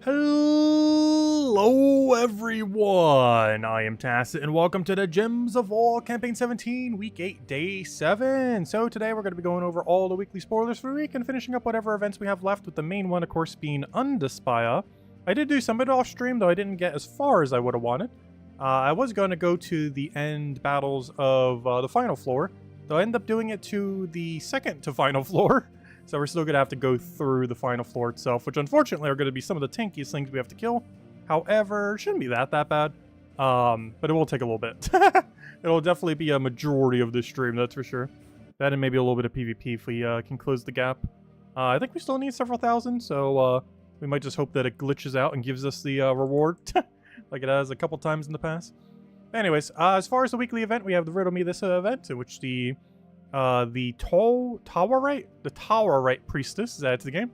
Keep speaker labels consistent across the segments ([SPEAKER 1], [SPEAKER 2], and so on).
[SPEAKER 1] Hello everyone, I am Tacit and welcome to the Gems of War Campaign 17, Week 8, Day 7. So today we're going to be going over all the weekly spoilers for the week and finishing up whatever events we have left, with the main one of course being Underspire. I did do some of it off stream, though I didn't get as far as I would have wanted. I was going to go to the end battles of the final floor, though I ended up doing it to the second to final floor. So we're still going to have to go through the final floor itself, which unfortunately are going to be some of the tankiest things we have to kill. However, it shouldn't be that bad. But it will take a little bit. It'll definitely be a majority of this stream, that's for sure. That and maybe a little bit of PvP if we can close the gap. I think we still need several thousand, so we might just hope that it glitches out and gives us the reward, like it has a couple times in the past. Anyways, as far as the weekly event, we have the Riddle Me This event, in which the Towerite Priestess is added to the game.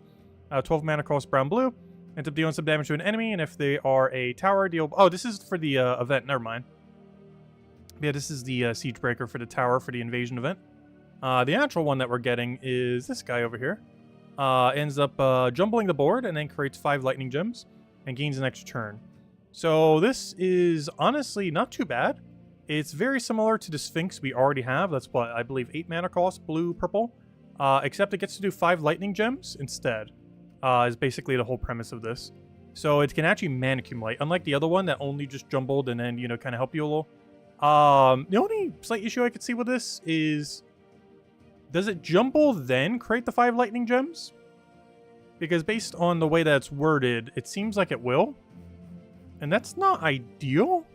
[SPEAKER 1] 12 mana cost brown blue. Ends up dealing some damage to an enemy, and if they are a tower, deal... Oh, this is for the event, never mind. Yeah, this is the siege breaker for the tower for the invasion event. The actual one that we're getting is this guy over here. Ends up jumbling the board and then creates 5 lightning gems and gains an extra turn. So this is honestly not too bad. It's very similar to the Sphinx we already have. That's what, I believe, 8 mana cost, blue, purple. Except it gets to do 5 lightning gems instead. Is basically the whole premise of this. So it can actually mana accumulate, unlike the other one that only just jumbled and then, you know, kind of help you a little. The only slight issue I could see with this is, does it jumble then create the 5 lightning gems? Because based on the way that it's worded, it seems like it will. And that's not ideal.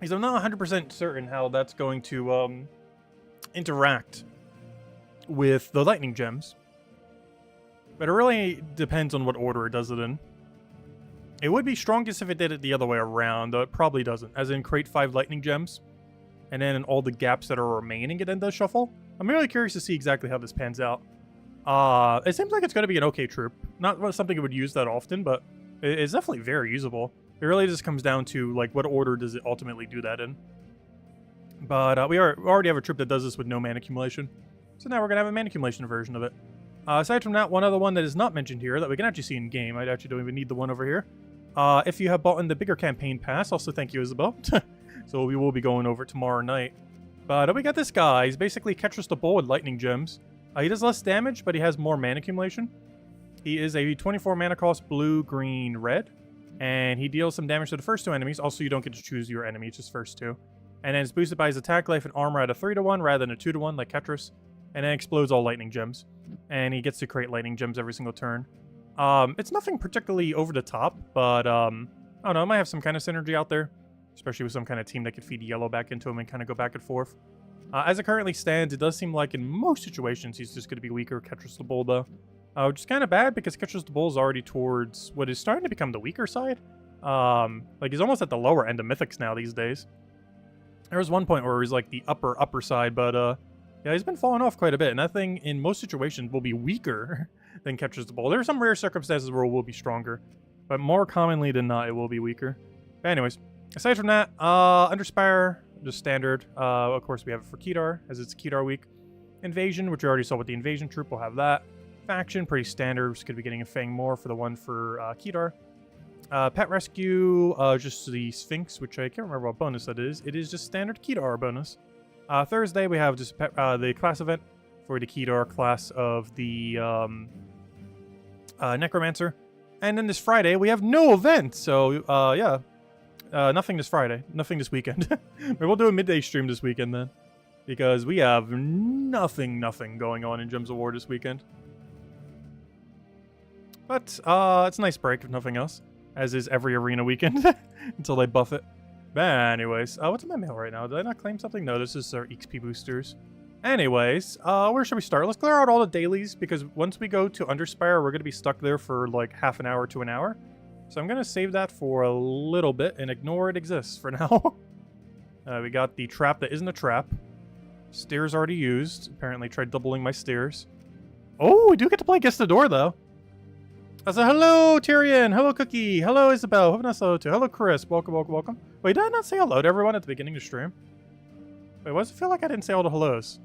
[SPEAKER 1] Because I'm not 100% certain how that's going to interact with the lightning gems. But it really depends on what order it does it in. It would be strongest if it did it the other way around, though it probably doesn't. As in, create 5 lightning gems, and then in all the gaps that are remaining, it then does shuffle. I'm really curious to see exactly how this pans out. It seems like it's going to be an okay troop. Not something I would use that often, but it's definitely very usable. It really just comes down to, like, what order does it ultimately do that in. But we already have a troop that does this with no mana accumulation. So now we're going to have a mana accumulation version of it. Aside from that, one other one that is not mentioned here that we can actually see in game. I actually don't even need the one over here. If you have bought in the bigger campaign pass, also thank you, Isabel. So we will be going over tomorrow night. But we got this guy. He's basically Ketris the Bull with lightning gems. He does less damage, but he has more mana accumulation. He is a 24 mana cost blue, green, red. And he deals some damage to the first 2 enemies. Also, you don't get to choose your enemy, just first 2. And then it's boosted by his attack life and armor at a 3-to-1 rather than a 2-to-1 like Ketris. And then explodes all lightning gems. And he gets to create lightning gems every single turn. It's nothing particularly over the top, but I don't know, it might have some kind of synergy out there. Especially with some kind of team that could feed yellow back into him and kind of go back and forth. As it currently stands, it does seem like in most situations he's just going to be weaker Ketris the Bull, though. Which is kind of bad because Ketris the Bull is already towards what is starting to become the weaker side. Like he's almost at the lower end of Mythics now these days. There was one point where he was like the upper side, but yeah, he's been falling off quite a bit. And that thing in most situations will be weaker than Ketris the Bull. There are some rare circumstances where it will be stronger, but more commonly than not, it will be weaker. But anyways, aside from that, Underspire, just standard. Of course, we have it for Kedar, as it's Kedar week. Invasion, which we already saw with the Invasion troop, we'll have that. Faction, pretty standard. We're just going to be getting a Fang more for the one for Kedar. Pet Rescue, just the Sphinx, which I can't remember what bonus that is. It is just standard Kedar bonus. Thursday, we have just the class event for the Kedar class of the Necromancer. And then this Friday, we have no event. So, yeah. Nothing this Friday. Nothing this weekend. Maybe we'll do a midday stream this weekend then. Because we have nothing going on in Gems of War this weekend. But it's a nice break, if nothing else. As is every arena weekend. Until they buff it. But anyways, what's in my mail right now? Did I not claim something? No, this is our XP boosters. Anyways, where should we start? Let's clear out all the dailies. Because once we go to Underspire, we're going to be stuck there for like half an hour to an hour. So I'm going to save that for a little bit and ignore it exists for now. We got the trap that isn't a trap. Stairs already used. Apparently tried doubling my stairs. Oh, we do get to play Guess the Door, though. I said, hello, Tyrion. Hello, Cookie. Hello, Isabel. Have a nice hello, too. Hello, Chris. Welcome. Wait, did I not say hello to everyone at the beginning of the stream? Wait, why does it feel like I didn't say all the hellos?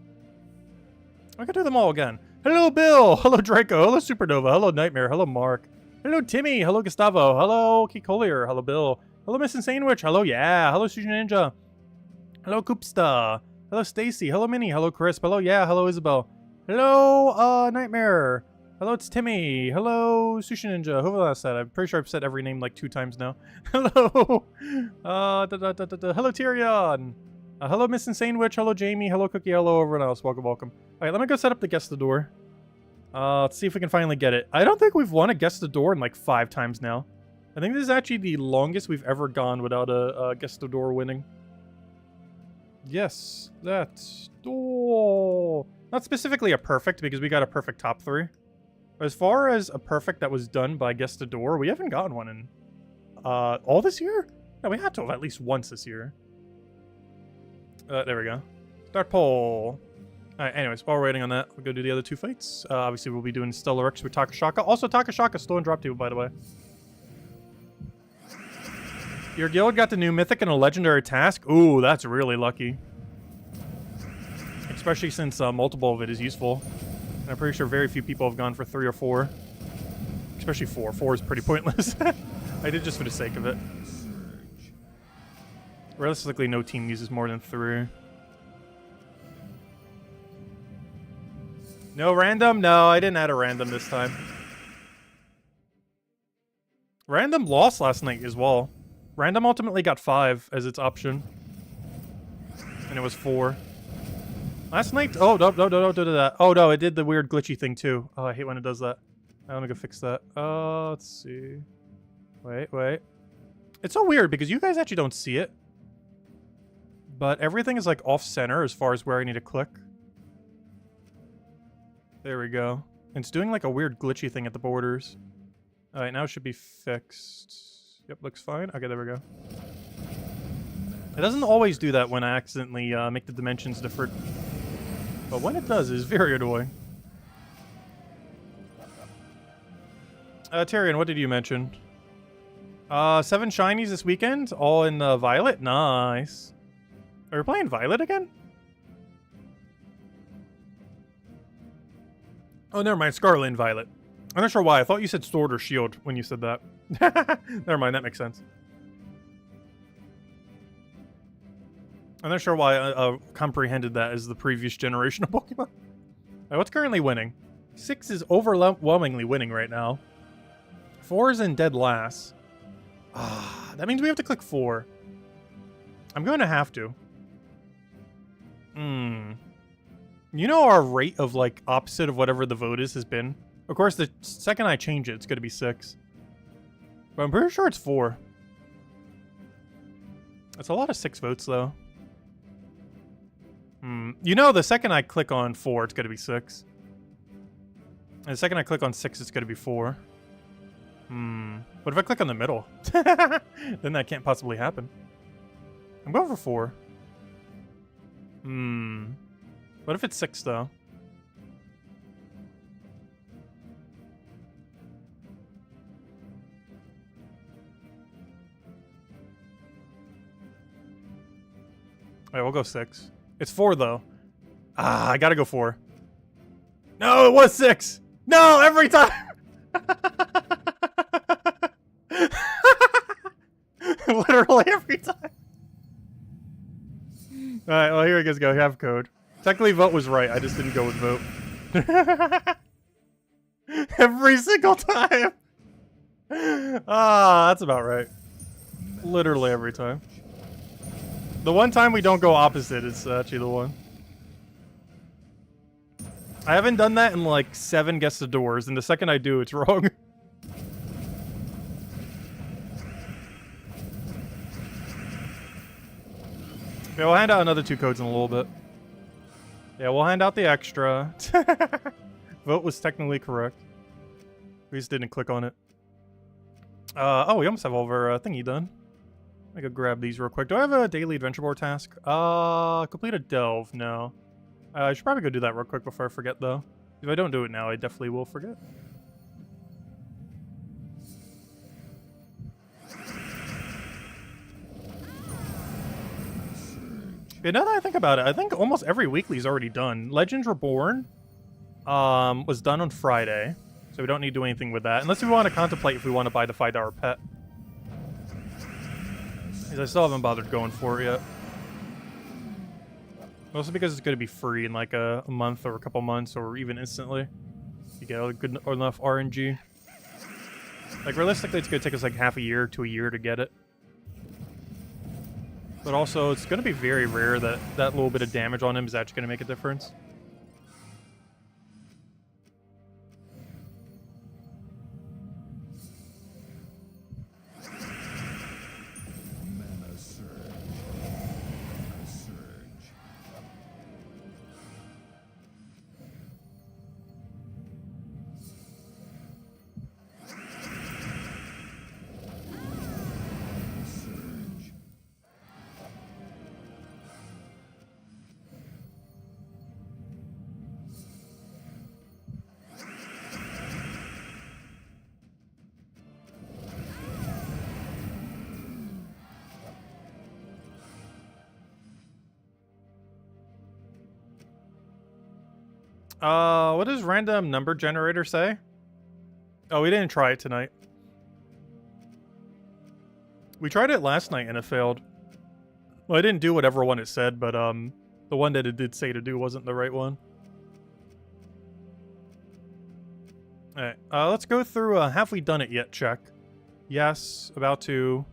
[SPEAKER 1] I could do them all again. Hello, Bill. Hello, Draco. Hello, Supernova. Hello, Nightmare. Hello, Mark. Hello, Timmy. Hello, Gustavo. Hello, Kikolier. Hello, Bill. Hello, Miss Insanewitch. Hello, yeah. Hello, Sushi Ninja. Hello, Koopsta. Hello, Stacy. Hello, Minnie. Hello, Crisp. Hello, yeah. Hello, Isabel. Hello, Nightmare. Hello, it's Timmy. Hello, Sushi Ninja. Who was that? I'm pretty sure I've said every name like 2 times now. Hello. Hello, Tyrion. Hello, Miss Insane Witch. Hello, Jamie. Hello, Cookie. Hello, everyone else. Welcome, welcome. All right, let me go set up the guest the door. Let's see if we can finally get it. I don't think we've won a guest the door in like 5 times now. I think this is actually the longest we've ever gone without a guest the door winning. Yes, that's door. Not specifically a perfect because we got a perfect top 3. But as far as a perfect that was done by guest the door, we haven't gotten one in all this year. No, we had to have at least once this year. There we go. Start poll. Alright, anyways, while we're waiting on that, we'll go do the other 2 fights. Obviously, we'll be doing Stellar X with Takashaka. Also, Takashaka still in drop table, by the way. Your guild got the new mythic and a legendary task. Ooh, that's really lucky. Especially since multiple of it is useful. And I'm pretty sure very few people have gone for 3 or 4. Especially 4. 4 is pretty pointless. I did just for the sake of it. Realistically, no team uses more than 3. No random? No, I didn't add a random this time. Random lost last night as well. Random ultimately got 5 as its option. And it was 4. Last night... Oh, no, don't do that. Oh, no, it did the weird glitchy thing, too. Oh, I hate when it does that. I want to go fix that. Let's see. Wait. It's so weird because you guys actually don't see it. But everything is, like, off-center as far as where I need to click. There we go. And it's doing, like, a weird glitchy thing at the borders. Alright, now it should be fixed. Yep, looks fine. Okay, there we go. It doesn't always do that when I accidentally make the dimensions different. But when it does, it's very annoying. Tyrion, what did you mention? 7 shinies this weekend? All in Violet? Nice. Are we playing Violet again? Oh, never mind. Scarlet and Violet. I'm not sure why. I thought you said Sword or Shield when you said that. Never mind, that makes sense. I'm not sure why I comprehended that as the previous generation of Pokemon. Right, what's currently winning? 6 is overwhelmingly winning right now. 4 is in dead last. That means we have to click 4. I'm going to have to. You know our rate of, like, opposite of whatever the vote is has been? Of course, the second I change it, it's going to be 6. But I'm pretty sure it's 4. That's a lot of 6 votes, though. You know, the second I click on 4, it's going to be 6. And the second I click on 6, it's going to be 4. What if I click on the middle? Then that can't possibly happen. I'm going for 4. What if it's 6, though? Alright, we'll go 6. It's 4, though. I gotta go 4. No, it was 6! No, every time! Literally every time. Alright, well, here you guys go. Have code. Technically, vote was right. I just didn't go with vote. Every single time! That's about right. Literally every time. The one time we don't go opposite is actually the one. I haven't done that in like 7 guess the doors, and the second I do, it's wrong. Yeah, we'll hand out another 2 codes in a little bit. Yeah, we'll hand out the extra. Vote was technically correct. We just didn't click on it. Oh, we almost have all of our thingy done. I go grab these real quick. Do I have a daily adventure board task? Complete a delve. No. I should probably go do that real quick before I forget, though. If I don't do it now, I definitely will forget. Yeah, now that I think about it, I think almost every weekly is already done. Legends Reborn was done on Friday. So we don't need to do anything with that. Unless we want to contemplate if we want to buy the $5 pet. Because I still haven't bothered going for it yet. Mostly because it's going to be free in like a month or a couple months or even instantly. You get a good enough RNG. Like realistically, it's going to take us like half a year to a year to get it. But also, it's going to be very rare that that little bit of damage on him is actually going to make a difference. What does random number generator say? Oh, we didn't try it tonight. We tried it last night and it failed. Well, I didn't do whatever one it said, but the one that it did say to do wasn't the right one. Alright, let's go through have we done it yet check. Yes, about to.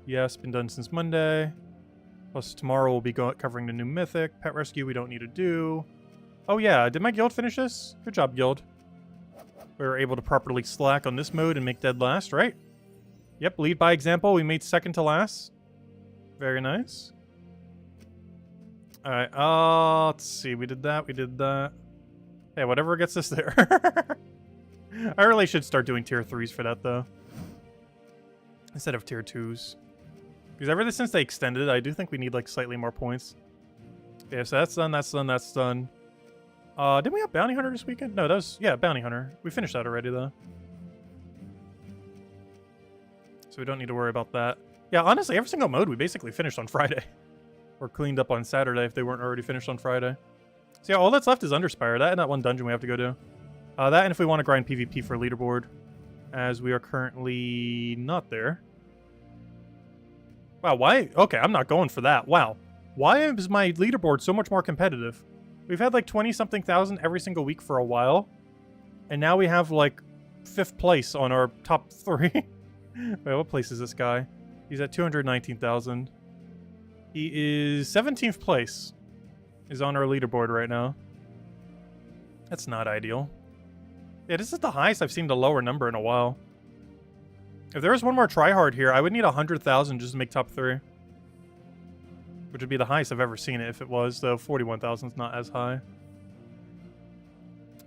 [SPEAKER 1] Yes, been done since Monday. Plus tomorrow we'll be covering the new mythic. Pet rescue we don't need to do. Oh yeah, did my guild finish this? Good job, guild. We were able to properly slack on this mode and make dead last, right? Yep, lead by example. We made second to last. Very nice. Alright, let's see. We did that, we did that. Hey, whatever gets us there. I really should start doing tier 3s for that, though. Instead of tier 2s. Because ever since they extended it, I do think we need, like, slightly more points. Yeah, so that's done, that's done, that's done. Didn't we have Bounty Hunter this weekend? No, that was, yeah, Bounty Hunter. We finished that already, though. So we don't need to worry about that. Yeah, honestly, every single mode we basically finished on Friday. Or cleaned up on Saturday if they weren't already finished on Friday. So yeah, all that's left is Underspire. That and that one dungeon we have to go to. That and if we want to grind PvP for leaderboard. As we are currently not there. Wow, why? Okay, I'm not going for that. Wow. Why is my leaderboard so much more competitive? We've had like 20-something thousand every single week for a while. And now we have like 5th place on our top 3. Wait, what place is this guy? He's at 219,000. He is 17th place. Is on our leaderboard right now. That's not ideal. Yeah, this is the highest I've seen the lower number in a while. If there was one more tryhard here, I would need 100,000 just to make top 3. Which would be the highest I've ever seen it if it was, though 41,000 is not as high.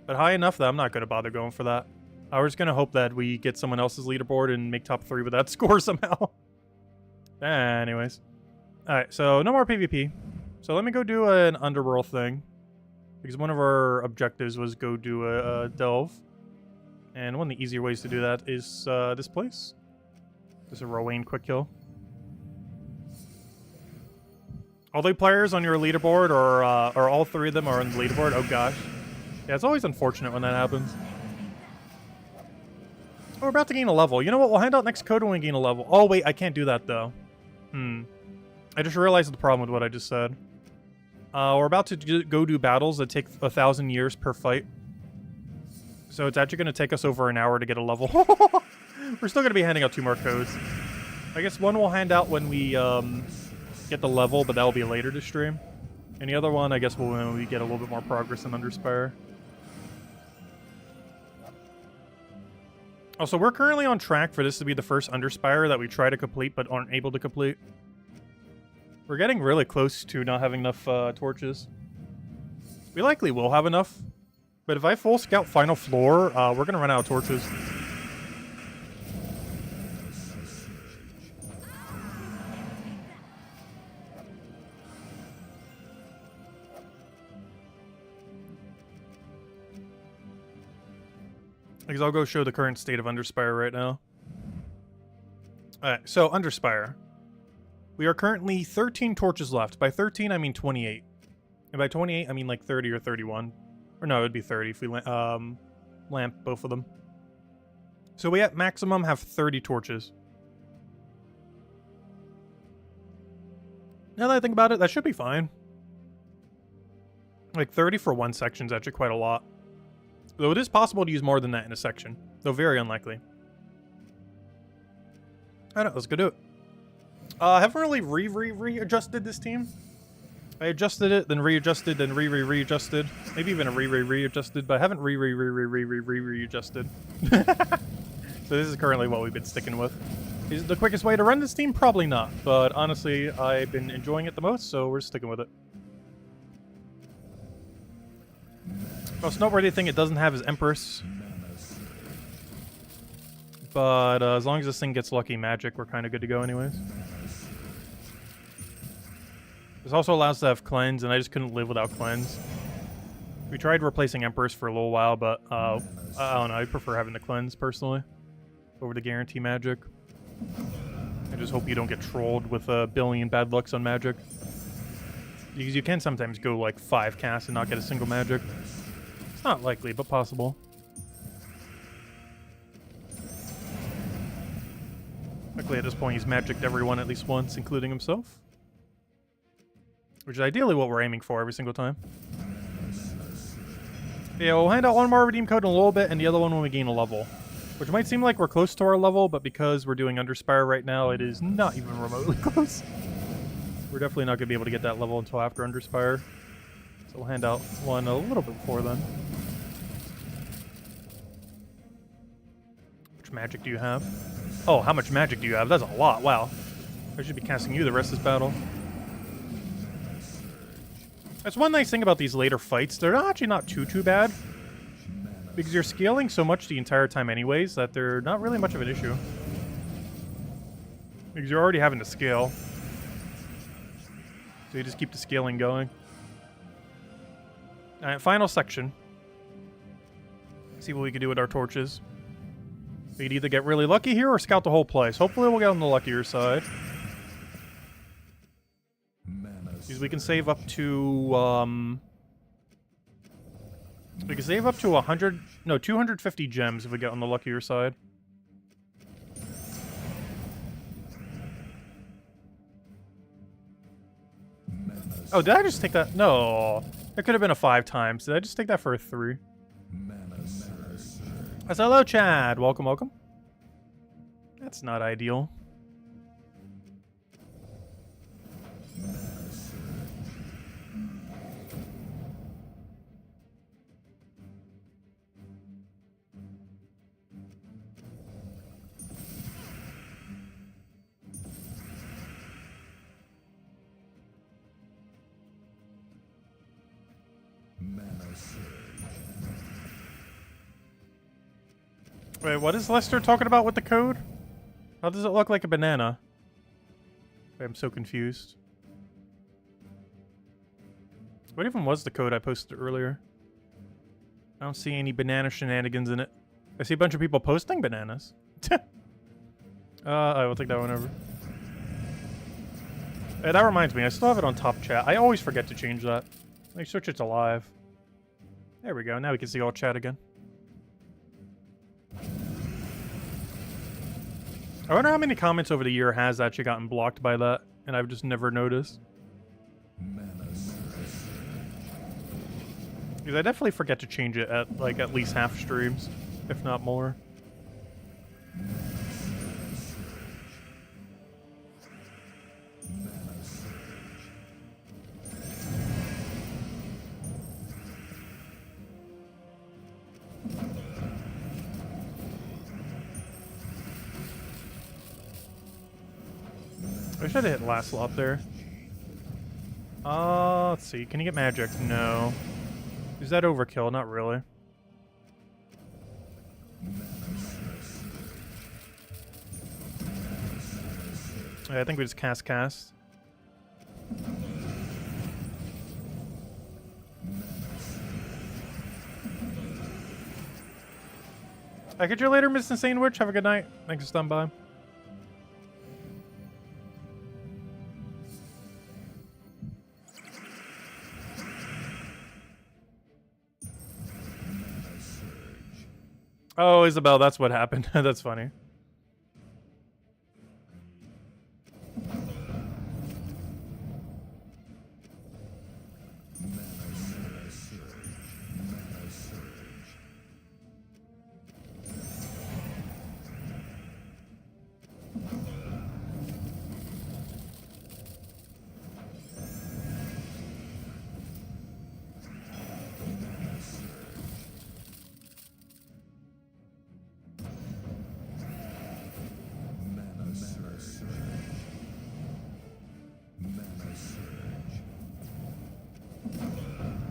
[SPEAKER 1] But high enough that I'm not going to bother going for that. I was going to hope that we get someone else's leaderboard and make top 3 with that score somehow. Anyways. Alright, so no more PvP. So let me go do an Underworld thing. Because one of our objectives was go do a delve. And one of the easier ways to do that is this place. Just a Rowan quick kill. All the players on your leaderboard, or all 3 of them are on the leaderboard? Oh gosh. Yeah, it's always unfortunate when that happens. Oh, we're about to gain a level. You know what? We'll hand out next code when we gain a level. Oh wait, I can't do that though. I just realized the problem with what I just said. We're about to go do battles that take 1,000 years per fight. So it's actually going to take us over an hour to get a level. We're still going to be handing out 2 more codes. I guess one we'll hand out when we get the level, but that'll be later to stream. And the other one, I guess, when we get a little bit more progress in Underspire. Also, we're currently on track for this to be the first Underspire that we try to complete but aren't able to complete. We're getting really close to not having enough torches. We likely will have enough. But if I full scout final floor, we're going to run out of torches. Because I'll go show the current state of Underspire right now. Alright, so Underspire. We are currently 13 torches left. By 13, I mean 28. And by 28, I mean like 30 or 31. Or no, it would be 30 if we lamp both of them. So we at maximum have 30 torches. Now that I think about it, that should be fine. Like 30 for one section is actually quite a lot. Though it is possible to use more than that in a section. Though very unlikely. Alright, let's go do it. I haven't really readjusted this team. I adjusted it, then readjusted, then readjusted. Maybe even a readjusted, but I haven't readjusted. So this is currently what we've been sticking with. Is it the quickest way to run this team? Probably not, but honestly, I've been enjoying it the most, so we're sticking with it. Most noteworthy thing it doesn't have is Empress. But as long as this thing gets lucky magic, we're kind of good to go anyways. This also allows to have cleanse, and I just couldn't live without cleanse. We tried replacing Empress for a little while, but I don't know, I prefer having the cleanse personally over the guarantee magic. I just hope you don't get trolled with a billion bad lucks on magic. Because you can sometimes go like 5 casts and not get a single magic. It's not likely, but possible. Luckily at this point he's magicked everyone at least once, including himself. Which is ideally what we're aiming for every single time. Yeah, we'll hand out one more redeem code in a little bit, and the other one when we gain a level. Which might seem like we're close to our level, but because we're doing Underspire right now, it is not even remotely close. We're definitely not going to be able to get that level until after Underspire. So we'll hand out one a little bit before then. Which magic do you have? Oh, how much magic do you have? That's a lot. Wow. I should be casting you the rest of this battle. That's one nice thing about these later fights. They're actually not too bad. Because you're scaling so much the entire time anyways that they're not really much of an issue. Because you're already having to scale. So you just keep the scaling going. Alright, final section. See what we can do with our torches. We could either get really lucky here or scout the whole place. Hopefully we'll get on the luckier side. Because we can save up to, we can save up to 250 gems if we get on the luckier side. Oh, did I just take that? No. That could have been a 5 times. Did I just take that for a 3? That's hello, Chad. Welcome, welcome. That's not ideal. Wait, what is Lester talking about with the code? How does it look like a banana? Wait, I'm so confused. What even was the code I posted earlier? I don't see any banana shenanigans in it. I see a bunch of people posting bananas. I will take that one over. Hey, that reminds me, I still have it on top chat. I always forget to change that. Let me switch it to live. There we go, now we can see all chat again. I wonder how many comments over the year has actually gotten blocked by that, and I've just never noticed. Because I definitely forget to change it at, like, at least half streams, if not more. I should have hit last slot there. Let's see. Can you get magic? No. Is that overkill? Not really. Yeah, I think we just cast. I'll catch you later, Miss Insane Witch. Have a good night. Thanks for stopping by. Oh, Isabel, that's what happened. That's funny.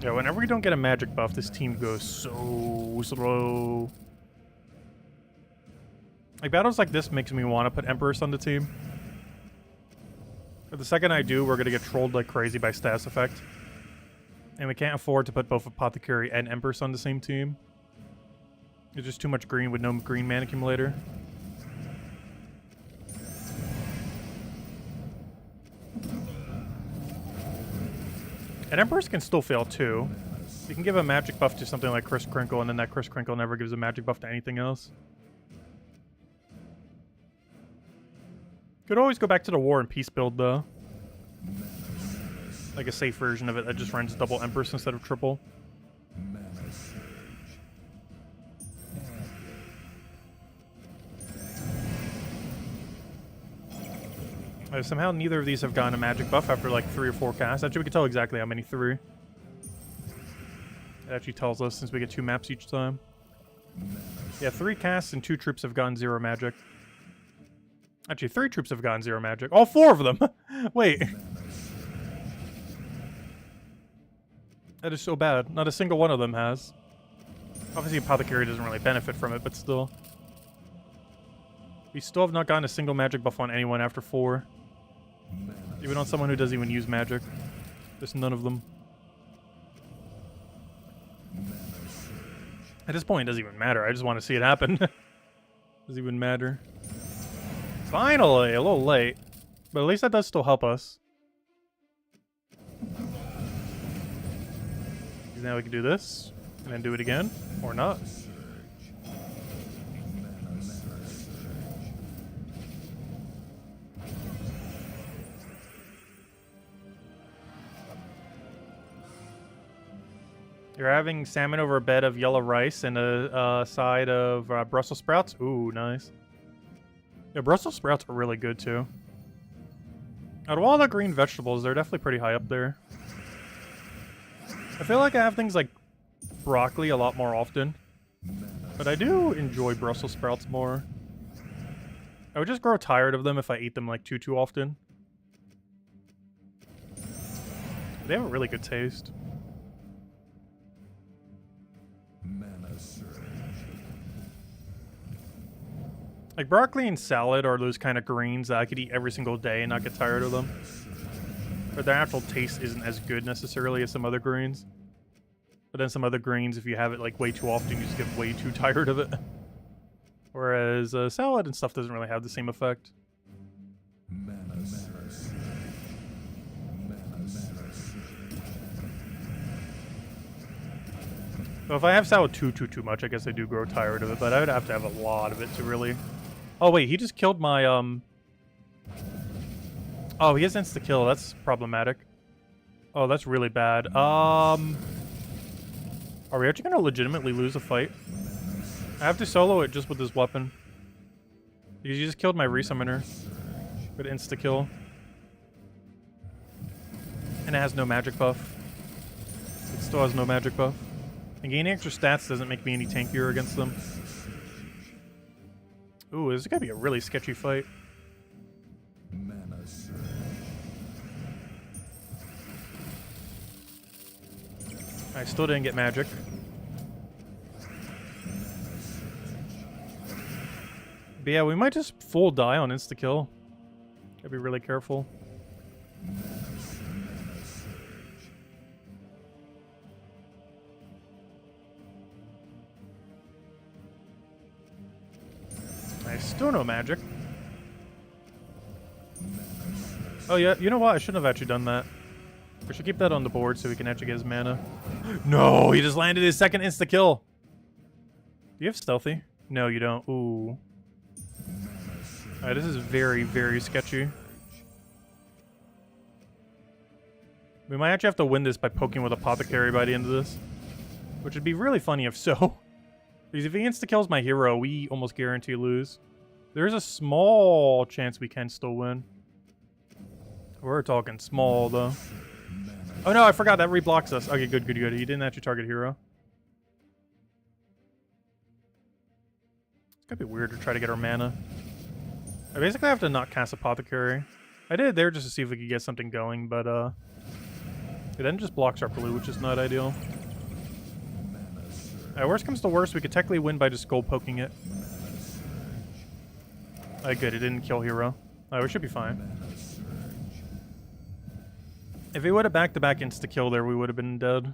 [SPEAKER 1] Yeah, whenever we don't get a magic buff, this team goes so slow. Like, battles like this makes me want to put Empress on the team. But the second I do, we're going to get trolled like crazy by Status Effect. And we can't afford to put both Apothecary and Empress on the same team. There's just too much green with no green mana accumulator. And Empress can still fail too. You can give a magic buff to something like Chris Crinkle, and then that Chris Crinkle never gives a magic buff to anything else. Could always go back to the War and Peace build though. Like a safe version of it that just runs double Empress instead of triple. Somehow neither of these have gotten a magic buff after like 3 or 4 casts. Actually, we can tell exactly how many 3. It actually tells us since we get 2 maps each time. Yeah, 3 casts and 2 troops have gotten 0 magic. Actually, 3 troops have gotten 0 magic. All 4 of them! Wait. That is so bad. Not a single one of them has. Obviously, Apothecary doesn't really benefit from it, but still. We still have not gotten a single magic buff on anyone after 4. Even on someone who doesn't even use magic. Just none of them. At this point, it doesn't even matter. I just want to see it happen. Doesn't even matter. Finally! A little late. But at least that does still help us. Now we can do this. And then do it again. Or not. You're having salmon over a bed of yellow rice and a side of Brussels sprouts. Ooh, nice. Yeah, Brussels sprouts are really good too. Out of all the green vegetables, they're definitely pretty high up there. I feel like I have things like broccoli a lot more often. But I do enjoy Brussels sprouts more. I would just grow tired of them if I ate them like too often. They have a really good taste. Like, broccoli and salad are those kind of greens that I could eat every single day and not get tired of them. But their actual taste isn't as good necessarily as some other greens. But then some other greens, if you have it like way too often, you just get way too tired of it. Whereas salad and stuff doesn't really have the same effect. So if I have salad too much, I guess I do grow tired of it, but I would have to have a lot of it to really... Oh wait, he just killed my, Oh, he has insta-kill, that's problematic. Oh, that's really bad. Are we actually gonna legitimately lose a fight? I have to solo it just with this weapon. Because you just killed my resummoner. With insta-kill. And it has no magic buff. It still has no magic buff. And gaining extra stats doesn't make me any tankier against them. Ooh, this is gonna be a really sketchy fight. I still didn't get magic. But yeah, we might just full die on insta-kill. Gotta be really careful. I still no magic. Oh yeah, you know what? I shouldn't have actually done that. We should keep that on the board so we can actually get his mana. No, he just landed his second insta-kill. Do you have stealthy? No, you don't. Ooh. Alright, this is very, very sketchy. We might actually have to win this by poking with Apothecary by the end of this. Which would be really funny if so. Because if he insta-kills my hero, we almost guarantee lose. There's a small chance we can still win. We're talking small, though. Oh no, I forgot that reblocks us. Okay, good, good, good. He didn't actually target hero. It's gonna be weird to try to get our mana. I basically have to not cast Apothecary. I did it there just to see if we could get something going, but it then just blocks our blue, which is not ideal. Alright, worst comes to worst, we could technically win by just gold poking it. Alright, good, it didn't kill hero. Alright, we should be fine. If he would have back-to-back insta-kill there, we would have been dead.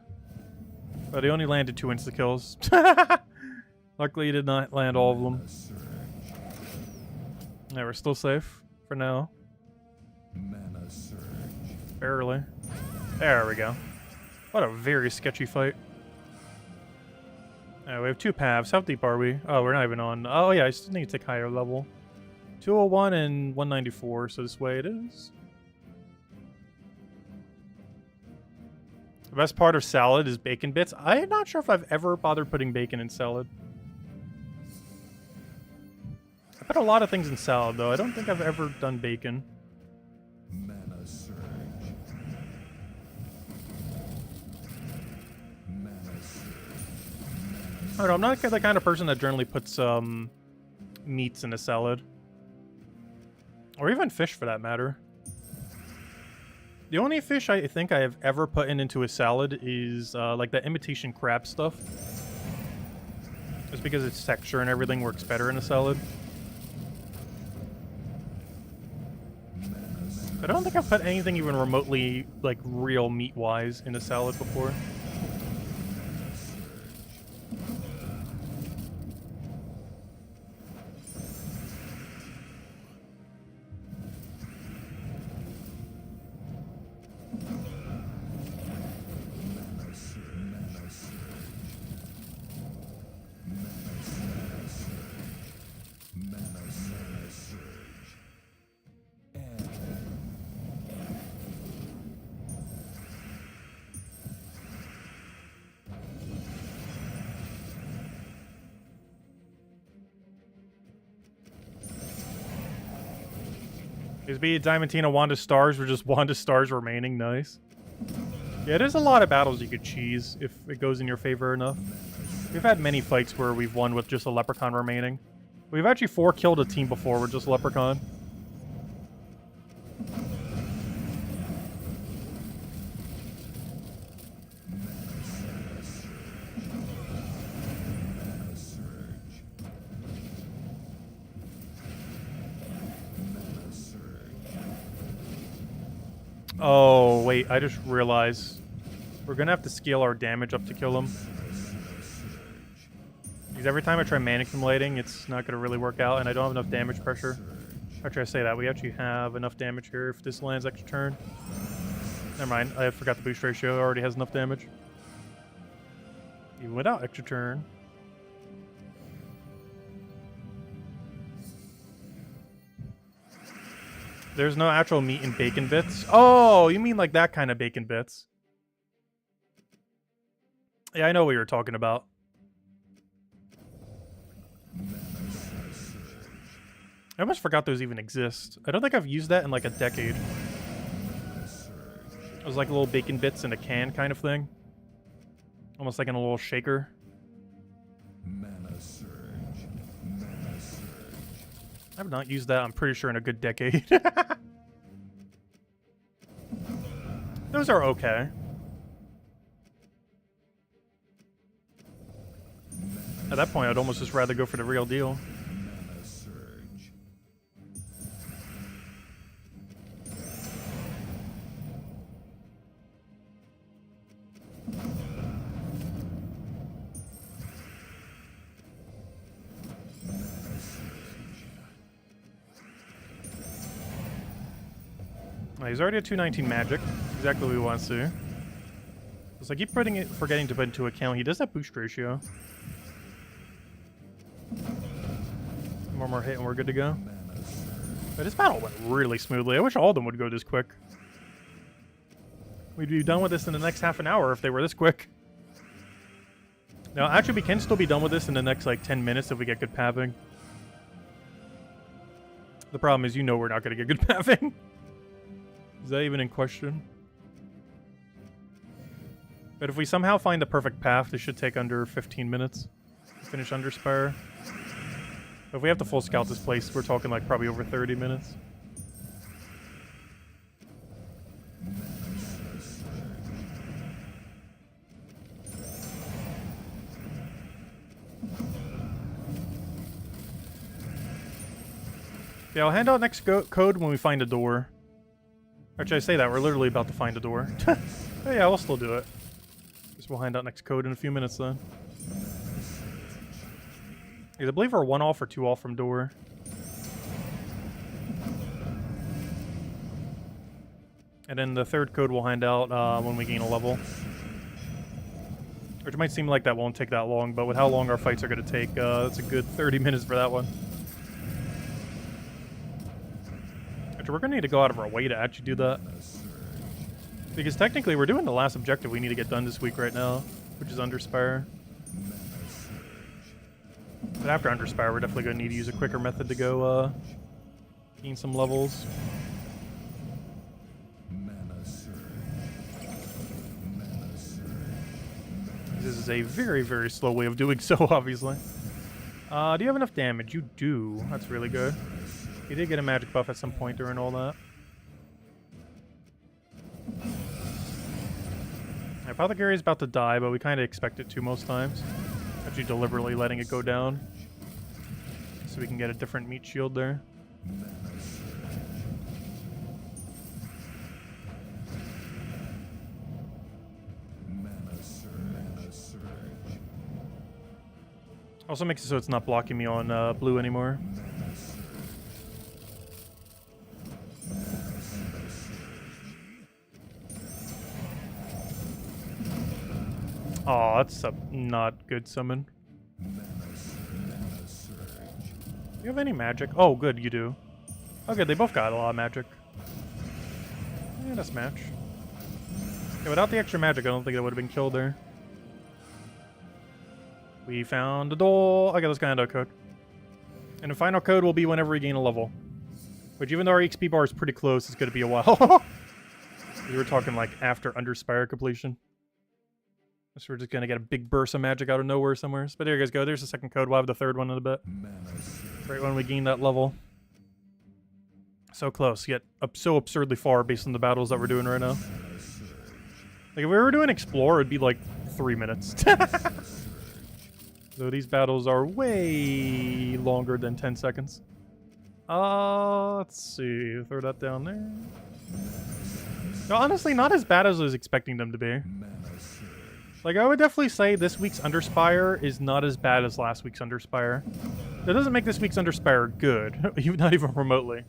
[SPEAKER 1] But he only landed 2 insta-kills. Luckily, he did not land all of them. Yeah, we're still safe for now. Barely. There we go. What a very sketchy fight. We have 2 paths. How deep are we? Oh, we're not even on. Oh, yeah, I still need to take higher level. 201 and 194, so this way it is. The best part of salad is bacon bits. I'm not sure if I've ever bothered putting bacon in salad. I put a lot of things in salad, though. I don't think I've ever done bacon.
[SPEAKER 2] Mana surge. Mana surge.
[SPEAKER 1] I don't know, I'm not the kind of person that generally puts meats in a salad. Or even fish, for that matter. The only fish I think I have ever put into a salad is like the imitation crab stuff. Just because its texture and everything works better in a salad. I don't think I've put anything even remotely, like, real meat-wise in a salad before. Is be Diamantina Wanda Stars or just Wanda Stars remaining? Nice. Yeah, there's a lot of battles you could cheese if it goes in your favor enough. We've had many fights where we've won with just a Leprechaun remaining. We've actually 4-killed a team before with just Leprechaun. Oh, wait, I just realized. We're gonna have to scale our damage up to kill him. Because every time I try mana accumulating, it's not gonna really work out, and I don't have enough damage pressure. After I say that, we actually have enough damage here if this lands extra turn. Never mind, I forgot the boost ratio. It already has enough damage. Even without extra turn. There's no actual meat in bacon bits. Oh, you mean like that kind of bacon bits. Yeah, I know what you're talking about. I almost forgot those even exist. I don't think I've used that in like a decade. It was like little bacon bits in a can kind of thing. Almost like in a little shaker.
[SPEAKER 2] Mana surge. Mana surge.
[SPEAKER 1] I have not used that, I'm pretty sure, in a good decade. Those are okay. At that point, I'd almost just rather go for the real deal.
[SPEAKER 2] Mana surge.
[SPEAKER 1] He's already at 219 magic. Exactly what we want to see. Just I keep forgetting to put into account, he does have boost ratio. One more hit and we're good to go.
[SPEAKER 2] Mana surge.
[SPEAKER 1] But this battle went really smoothly. I wish all of them would go this quick. We'd be done with this in the next half an hour if they were this quick. Now, actually, we can still be done with this in the next, like, 10 minutes if we get good pathing. The problem is, you know we're not going to get good pathing. Is that even in question? But if we somehow find the perfect path, this should take under 15 minutes to finish Underspire. But if we have to full scout this place, we're talking, like, probably over 30 minutes. Yeah, I'll hand out next code when we find a door. Actually, I say that, we're literally about to find a door. But yeah, we'll still do it. Guess we'll hand out next code in a few minutes then. I believe we're 1 off or 2 off from door. And then the third code we'll hand out when we gain a level. Which might seem like that won't take that long, but with how long our fights are going to take, that's a good 30 minutes for that one. Actually, we're going to need to go out of our way to actually do that. Because technically, we're doing the last objective we need to get done this week right now, which is Underspire. But after Underspire, we're definitely going to need to use a quicker method to go gain some levels. This is a very, very slow way of doing so, obviously. Do you have enough damage? You do. That's really good. You did get a magic buff at some point during all that. Apothecary is about to die, but we kind of expect it to most times. Actually deliberately letting it go down. So we can get a different meat shield there. Also makes it so it's not blocking me on blue anymore. Oh, that's a not good summon. Do you have any magic? Oh, good, you do. Oh, good, they both got a lot of magic. Yeah, that's match. Yeah, without the extra magic, I don't think I would have been killed there. We found a door. Okay, let's go hand out code. And the final code will be whenever we gain a level. Which, even though our XP bar is pretty close, it's going to be a while. We were talking like after Underspire completion. So we're just going to get a big burst of magic out of nowhere somewhere. But there you guys go. There's the second code. We'll have the third one in a bit. Right when we gain that level. So close, yet so absurdly far based on the battles that we're doing right now. Like, if we were doing Explore, it'd be like 3 minutes. So these battles are way longer than 10 seconds. Let's see. Throw that down there. No, honestly, not as bad as I was expecting them to be. Like, I would definitely say this week's Underspire is not as bad as last week's Underspire. That doesn't make this week's Underspire good, not even remotely.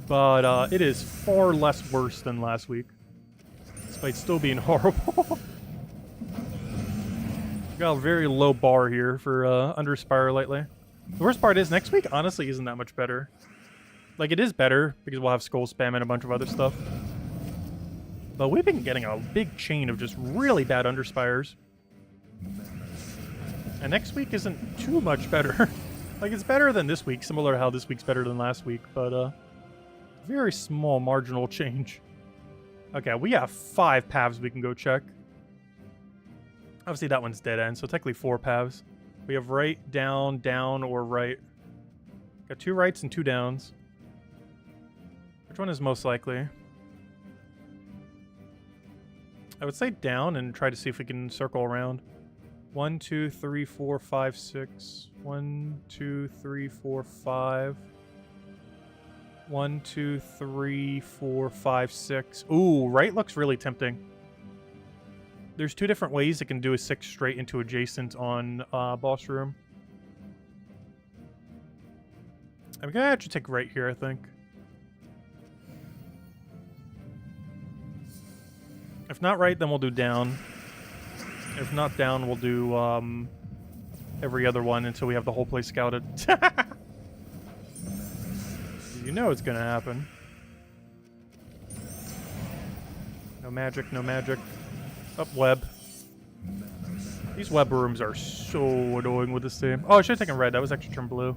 [SPEAKER 1] But it is far less worse than last week, despite still being horrible. Got a very low bar here for Underspire lately. The worst part is next week honestly isn't that much better. Like, it is better because we'll have Skull Spam and a bunch of other stuff. But we've been getting a big chain of just really bad Underspires. And next week isn't too much better. Like, it's better than this week, similar to how this week's better than last week, but very small marginal change. Okay, we have 5 paths we can go check. Obviously that one's dead end, so technically 4 paths. We have right, down, down, or right. Got 2 rights and 2 downs. Which one is most likely? I would say down and try to see if we can circle around. 1, 2, 3, 4, 5, 6. 1, 2, 3, 4, 5. 1, 2, 3, 4, 5, 6. Ooh, right looks really tempting. There's 2 different ways it can do a 6 straight into adjacent on boss room. I'm gonna actually take right here, I think. If not right, then we'll do down. If not down, we'll do every other one until we have the whole place scouted. You know it's gonna happen. No magic, no magic. Up web. These web rooms are so annoying with this team. Oh, I should have taken red. That was actually turned blue.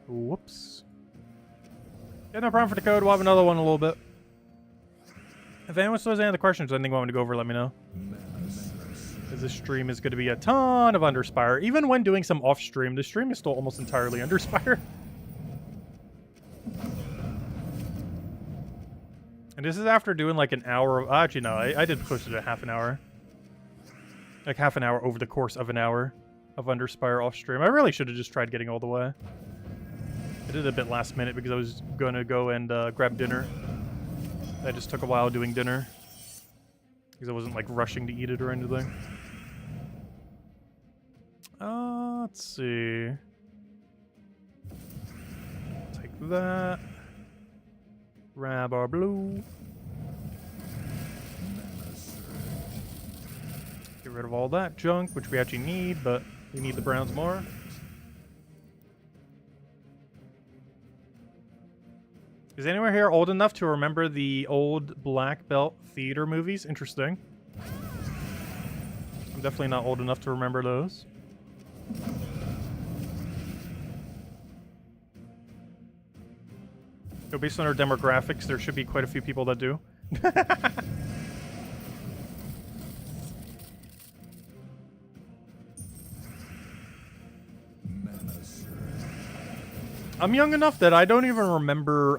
[SPEAKER 1] Whoops. Yeah, no problem for the code. We'll have another one in a little bit. If anyone still has any other questions or anything you want me to go over, let me know. Because this stream is going to be a ton of Underspire. Even when doing some off-stream, the stream is still almost entirely Underspire. And this is after doing like an hour of... Actually, no, I did closer to half an hour. Like half an hour over the course of an hour of Underspire off-stream. I really should have just tried getting all the way. I did it a bit last minute because I was going to go and grab dinner. I just took a while doing dinner. Because I wasn't like rushing to eat it or anything. Let's see. Take that. Grab our blue. Get rid of all that junk, which we actually need, but we need the browns more. Is anyone here old enough to remember the old Black Belt theater movies? Interesting. I'm definitely not old enough to remember those. So based on our demographics, there should be quite a few people that do. I'm young enough that I don't even remember,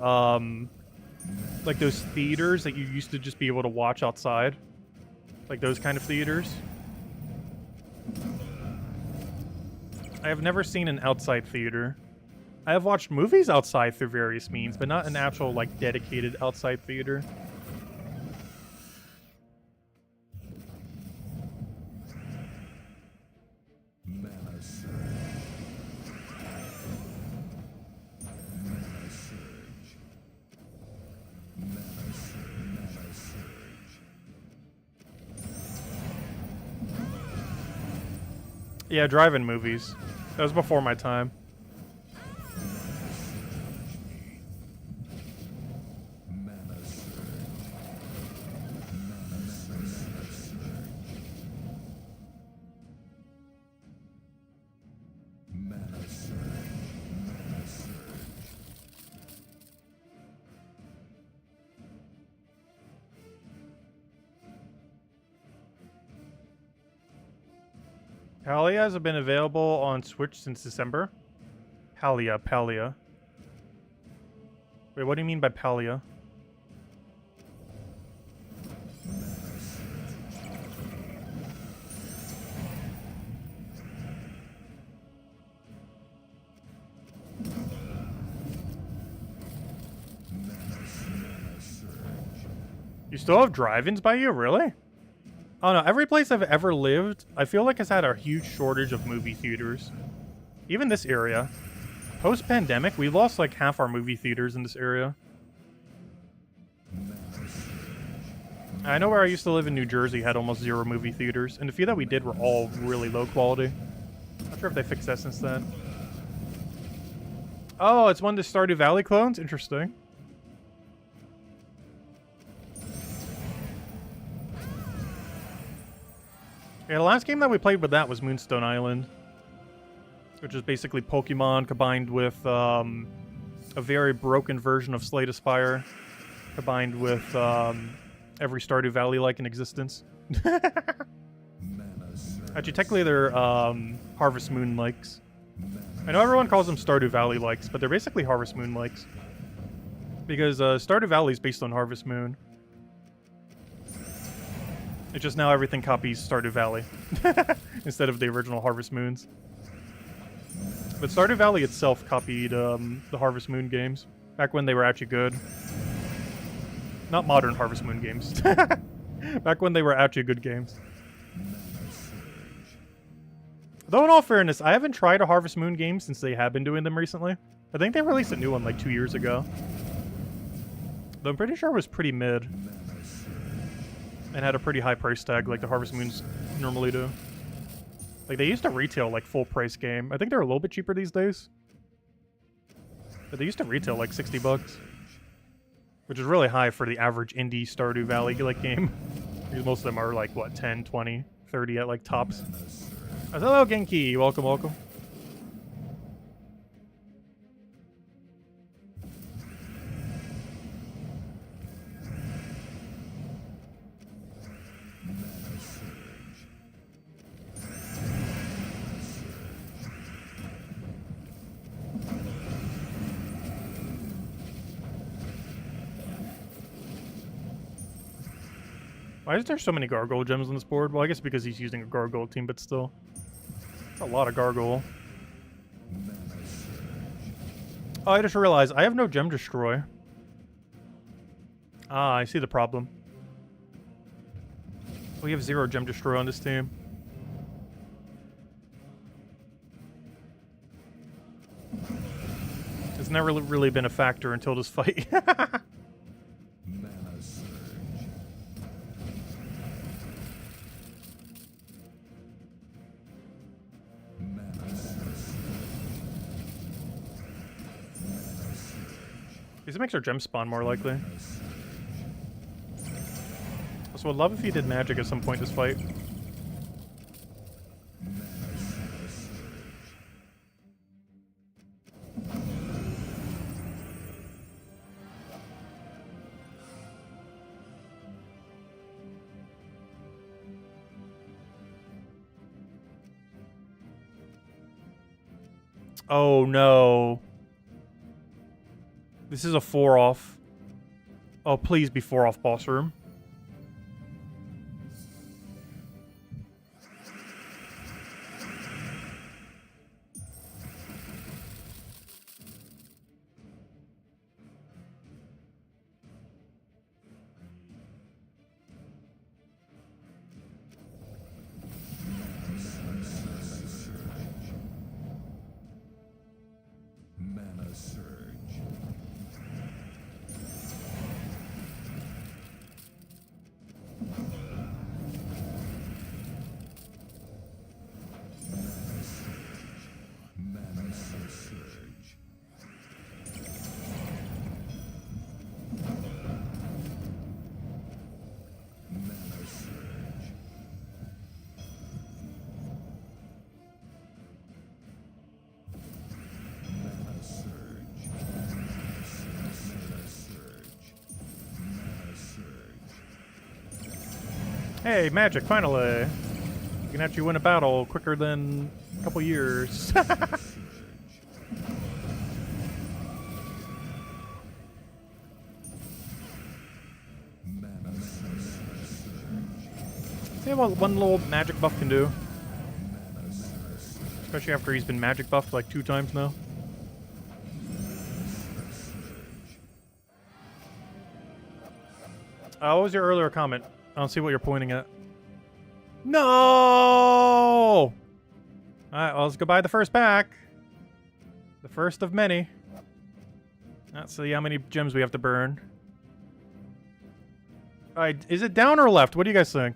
[SPEAKER 1] like those theaters that you used to just be able to watch outside. Like those kind of theaters. I have never seen an outside theater. I have watched movies outside through various means, but not an actual, like, dedicated outside theater. Yeah, drive-in movies. That was before my time. Palias have been available on Switch since December. Palia. Wait, what do you mean by Palia? You still have drive-ins by you? Really? I don't know, every place I've ever lived, I feel like has had a huge shortage of movie theaters. Even this area. Post-pandemic, we lost like half our movie theaters in this area. I know where I used to live in New Jersey had almost 0 movie theaters, and the few that we did were all really low quality. Not sure if they fixed that since then. Oh, it's one of the Stardew Valley clones? Interesting. Yeah, the last game that we played with that was Moonstone Island. Which is basically Pokemon combined with a very broken version of Slay the Spire. Combined with every Stardew Valley-like in existence. Actually, technically they're Harvest Moon-likes. I know everyone calls them Stardew Valley-likes, but they're basically Harvest Moon-likes. Because Stardew Valley is based on Harvest Moon. It's just now everything copies Stardew Valley. Instead of the original Harvest Moons. But Stardew Valley itself copied the Harvest Moon games. Back when they were actually good. Not modern Harvest Moon games. Back when they were actually good games. Though in all fairness, I haven't tried a Harvest Moon game since they have been doing them recently. I think they released a new one like 2 years ago. Though I'm pretty sure it was pretty mid. And had a pretty high price tag like the Harvest Moons normally do. Like, they used to retail like full price game. I think they're a little bit cheaper these days. But they used to retail like 60 bucks. Which is really high for the average indie Stardew Valley like game. Because most of them are like, what, 10, 20, 30 at like tops. Hello, Genki. Welcome, welcome. Why is there so many gargoyle gems on this board? Well, I guess because he's using a gargoyle team, but still. It's a lot of gargoyle. Oh, I just realized I have no gem destroy. Ah, I see the problem. We have 0 gem destroy on this team. It's never really been a factor until this fight. This makes our gem spawn more likely. Also, would love if he did magic at some point this fight. Oh no. This is a 4-off. Oh, please be 4-off boss room. Hey, magic, finally! You can actually win a battle quicker than a couple years. See what one little magic buff can do. Especially after he's been magic buffed like 2 times now. What was your earlier comment? I don't see what you're pointing at. No! Alright, well, let's go buy the first pack. The first of many. Let's see how many gems we have to burn. Alright, is it down or left? What do you guys think?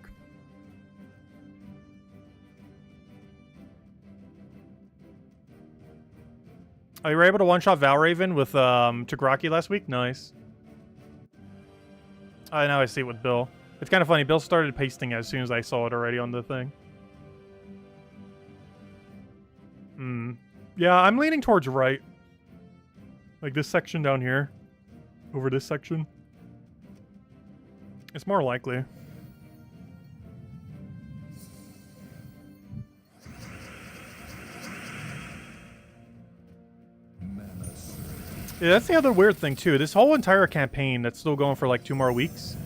[SPEAKER 1] Oh, you were able to one-shot Valraven with Tagraki last week? Nice. Now I see it with Bill. It's kind of funny. Bill started pasting as soon as I saw it already on the thing. Yeah, I'm leaning towards right. Like this section down here. Over this section. It's more likely. Yeah, that's the other weird thing, too. This whole entire campaign that's still going for like 2 more weeks,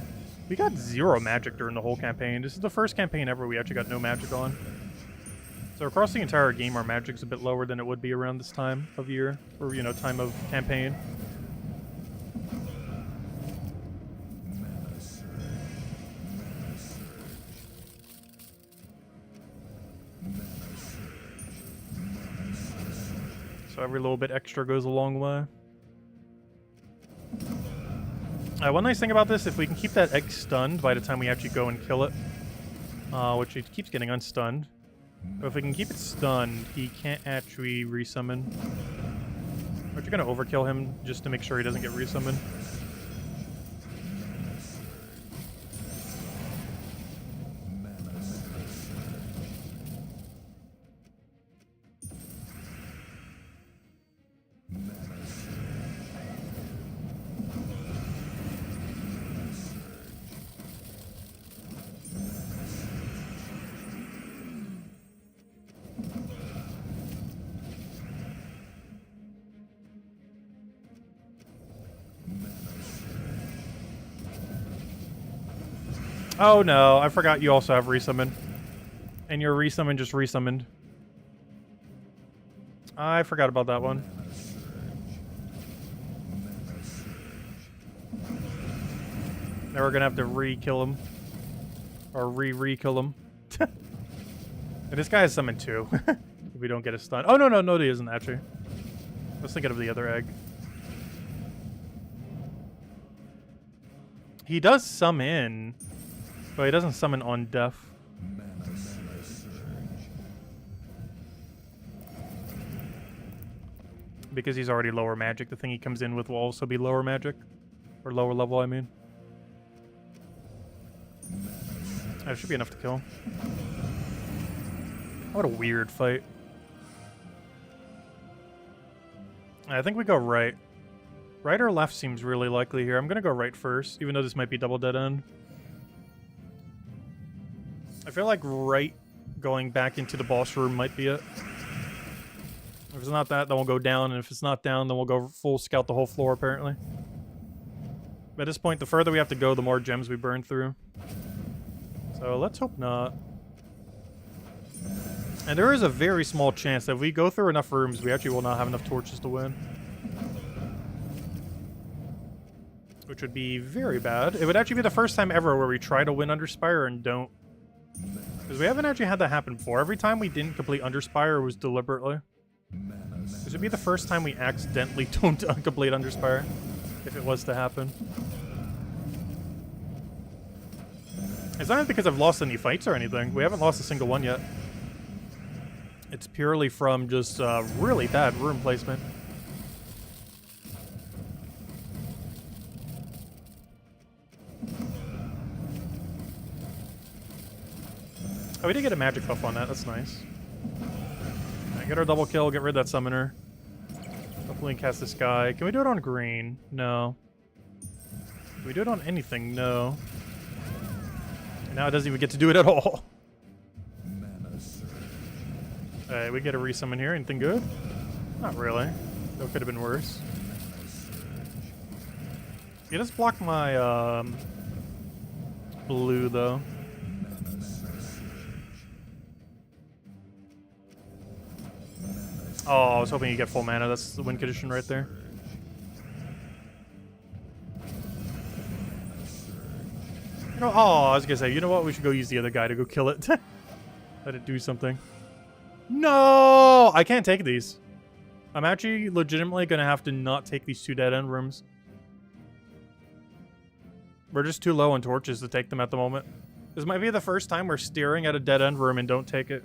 [SPEAKER 1] we got 0 magic during the whole campaign. This is the first campaign ever we actually got no magic on. So across the entire game, our magic's a bit lower than it would be around this time of year, or, you know, time of campaign. So every little bit extra goes a long way. One nice thing about this, if we can keep that egg stunned by the time we actually go and kill it, which it keeps getting unstunned, but if we can keep it stunned, he can't actually resummon. Aren't you gonna overkill him just to make sure he doesn't get resummoned? Oh no, I forgot you also have resummon. And your resummon just resummoned. I forgot about that one. Now we're gonna have to re-kill him. Or re-kill him. And this guy has summon too. If we don't get a stun. Oh no, he isn't actually. I was thinking of the other egg. He does summon, but he doesn't summon on death. Because he's already lower magic, the thing he comes in with will also be lower magic. Or lower level, I mean. That should be enough to kill him. What a weird fight. I think we go right. Right or left seems really likely here. I'm gonna go right first, even though this might be double dead end. I feel like right going back into the boss room might be it. If it's not that, then we'll go down, and if it's not down, then we'll go full scout the whole floor, apparently. At this point, the further we have to go, the more gems we burn through. So let's hope not. And there is a very small chance that if we go through enough rooms, we actually will not have enough torches to win. Which would be very bad. It would actually be the first time ever where we try to win Underspire and don't. Because we haven't actually had that happen before. Every time we didn't complete Underspire was deliberately. This would be the first time we accidentally don't complete Underspire, if it was to happen. It's not because I've lost any fights or anything. We haven't lost a single one yet. It's purely from just really bad room placement. Oh, we did get a magic buff on that. That's nice. Right, get our double kill, get rid of that summoner. Hopefully cast this guy. Can we do it on green? No. Can we do it on anything? No. And now it doesn't even get to do it at all. Alright, we get a resummon here. Anything good? Not really. That could have been worse. Yeah, let's block my blue though. Oh, I was hoping you get full mana. That's the win condition right there. You know, oh, I was gonna say, you know what? We should go use the other guy to go kill it. Let it do something. No! I can't take these. I'm actually legitimately gonna have to not take these two dead end rooms. We're just too low on torches to take them at the moment. This might be the first time we're staring at a dead end room and don't take it.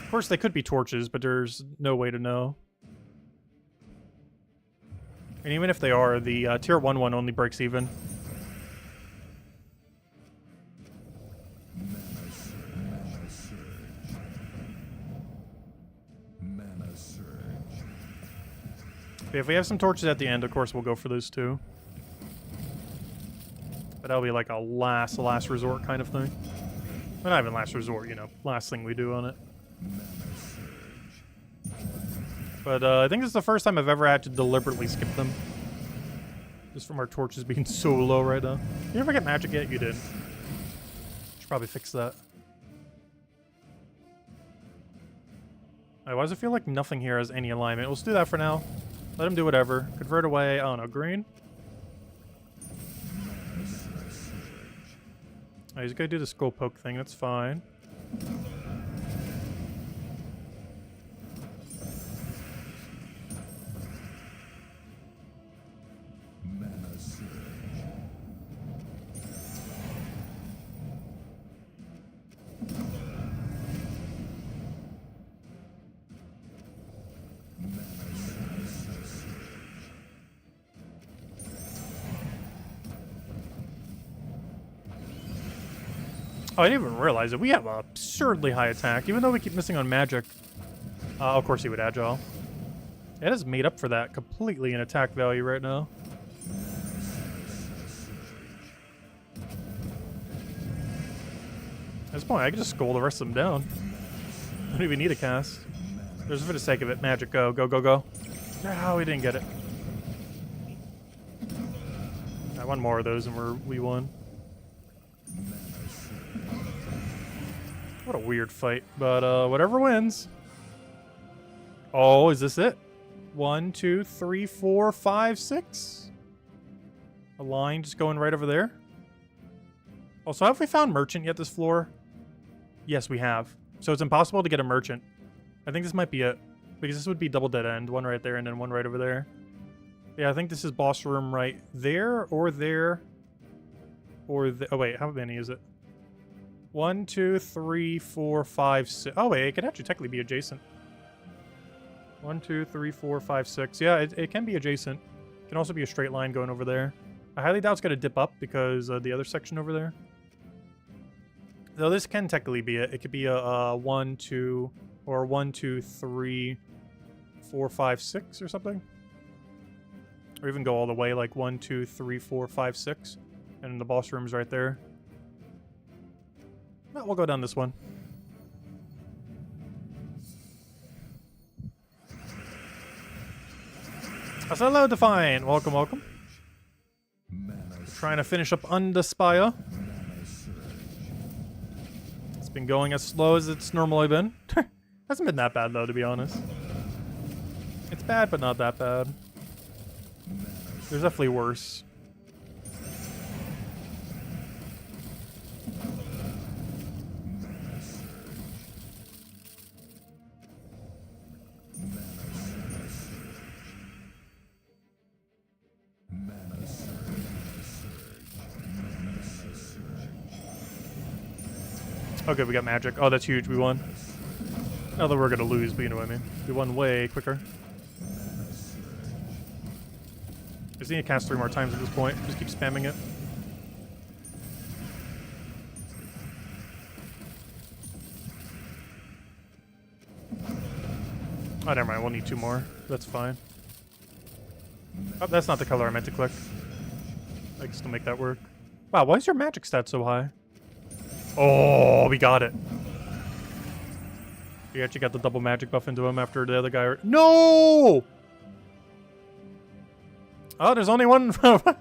[SPEAKER 1] Of course, they could be torches, but there's no way to know. And even if they are, the tier 1 one only breaks even. If we have some torches at the end, of course, we'll go for those too. But that'll be like a last resort kind of thing. Well, not even last resort, you know, last thing we do on it. But I think this is the first time I've ever had to deliberately skip them. Just from our torches being so low right now. You ever get magic yet? You didn't. Should probably fix that. Alright, why does it feel like nothing here has any alignment? Let's do that for now. Let him do whatever. Convert away, I don't know, green? Oh, he's gonna do the skull poke thing, that's fine. Oh, I didn't even realize it. We have absurdly high attack, even though we keep missing on magic. Of course he would agile. It has made up for that completely in attack value right now. At this point, I can just skull the rest of them down. I don't even need a cast. Just for the sake of it, magic, go, go, go, go. No, we didn't get it. I want more of those and we won. What a weird fight, but whatever wins. Oh, is this it? 1, 2, 3, 4, 5, 6. A line just going right over there. Also, have we found merchant yet this floor? Yes, we have. So it's impossible to get a merchant. I think this might be it. Because this would be double dead end. One right there and then one right over there. Yeah, I think this is boss room right there or there. Or oh wait, how many is it? 1, 2, 3, 4, 5, 6. Oh wait, it could actually technically be adjacent. 1, 2, 3, 4, 5, 6. Yeah, it can be adjacent. It can also be a straight line going over there. I highly doubt it's going to dip up because the other section over there. Though this can technically be it. It could be a 1, 2, or 1, 2, 3, 4, 5, 6 or something. Or even go all the way like 1, 2, 3, 4, 5, 6. And the boss room's right there. Well, we'll go down this one. Hello, Defiant. Welcome, welcome. Trying to finish up Underspire. It's been going as slow as it's normally been. Hasn't been that bad, though, to be honest. It's bad, but not that bad. There's definitely worse. Okay, we got magic. Oh, that's huge. We won. Not that we're gonna lose, but you know what I mean. We won way quicker. I just need to cast 3 more times at this point. Just keep spamming it. Oh, never mind. We'll need 2 more. That's fine. Oh, that's not the color I meant to click. I can still make that work. Wow, why is your magic stat so high? Oh, we got it. We actually got the double magic buff into him after the other guy. No! Oh, there's only one. Well,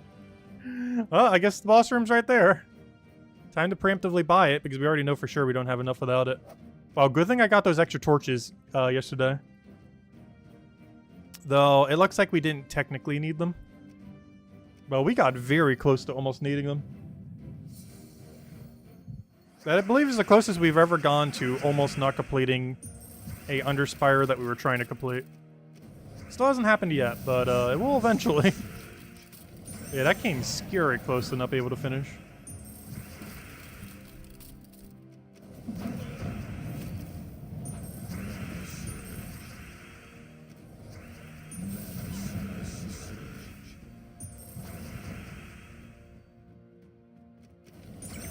[SPEAKER 1] I guess the boss room's right there. Time to preemptively buy it because we already know for sure we don't have enough without it. Wow, good thing I got those extra torches yesterday. Though, it looks like we didn't technically need them. But we got very close to almost needing them. That, I believe, is the closest we've ever gone to almost not completing a Underspire that we were trying to complete. Still hasn't happened yet, but it will eventually. Yeah, that came scary close to not be able to finish.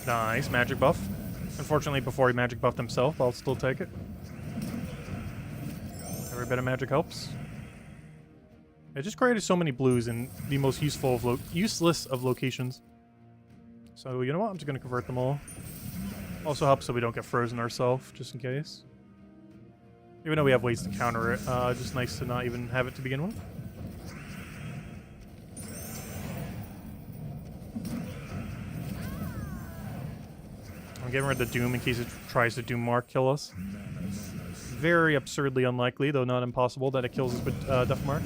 [SPEAKER 1] Nice, magic buff. Unfortunately, before he magic buffed himself, I'll still take it. Every bit of magic helps. It just created so many blues in the most useful of useless of locations. So, you know what? I'm just going to convert them all. Also helps so we don't get frozen ourselves, just in case. Even though we have ways to counter it, just nice to not even have it to begin with. I'm getting rid of the Doom in case it tries to Doom Mark kill us. Very absurdly unlikely, though not impossible, that it kills us with Death Mark.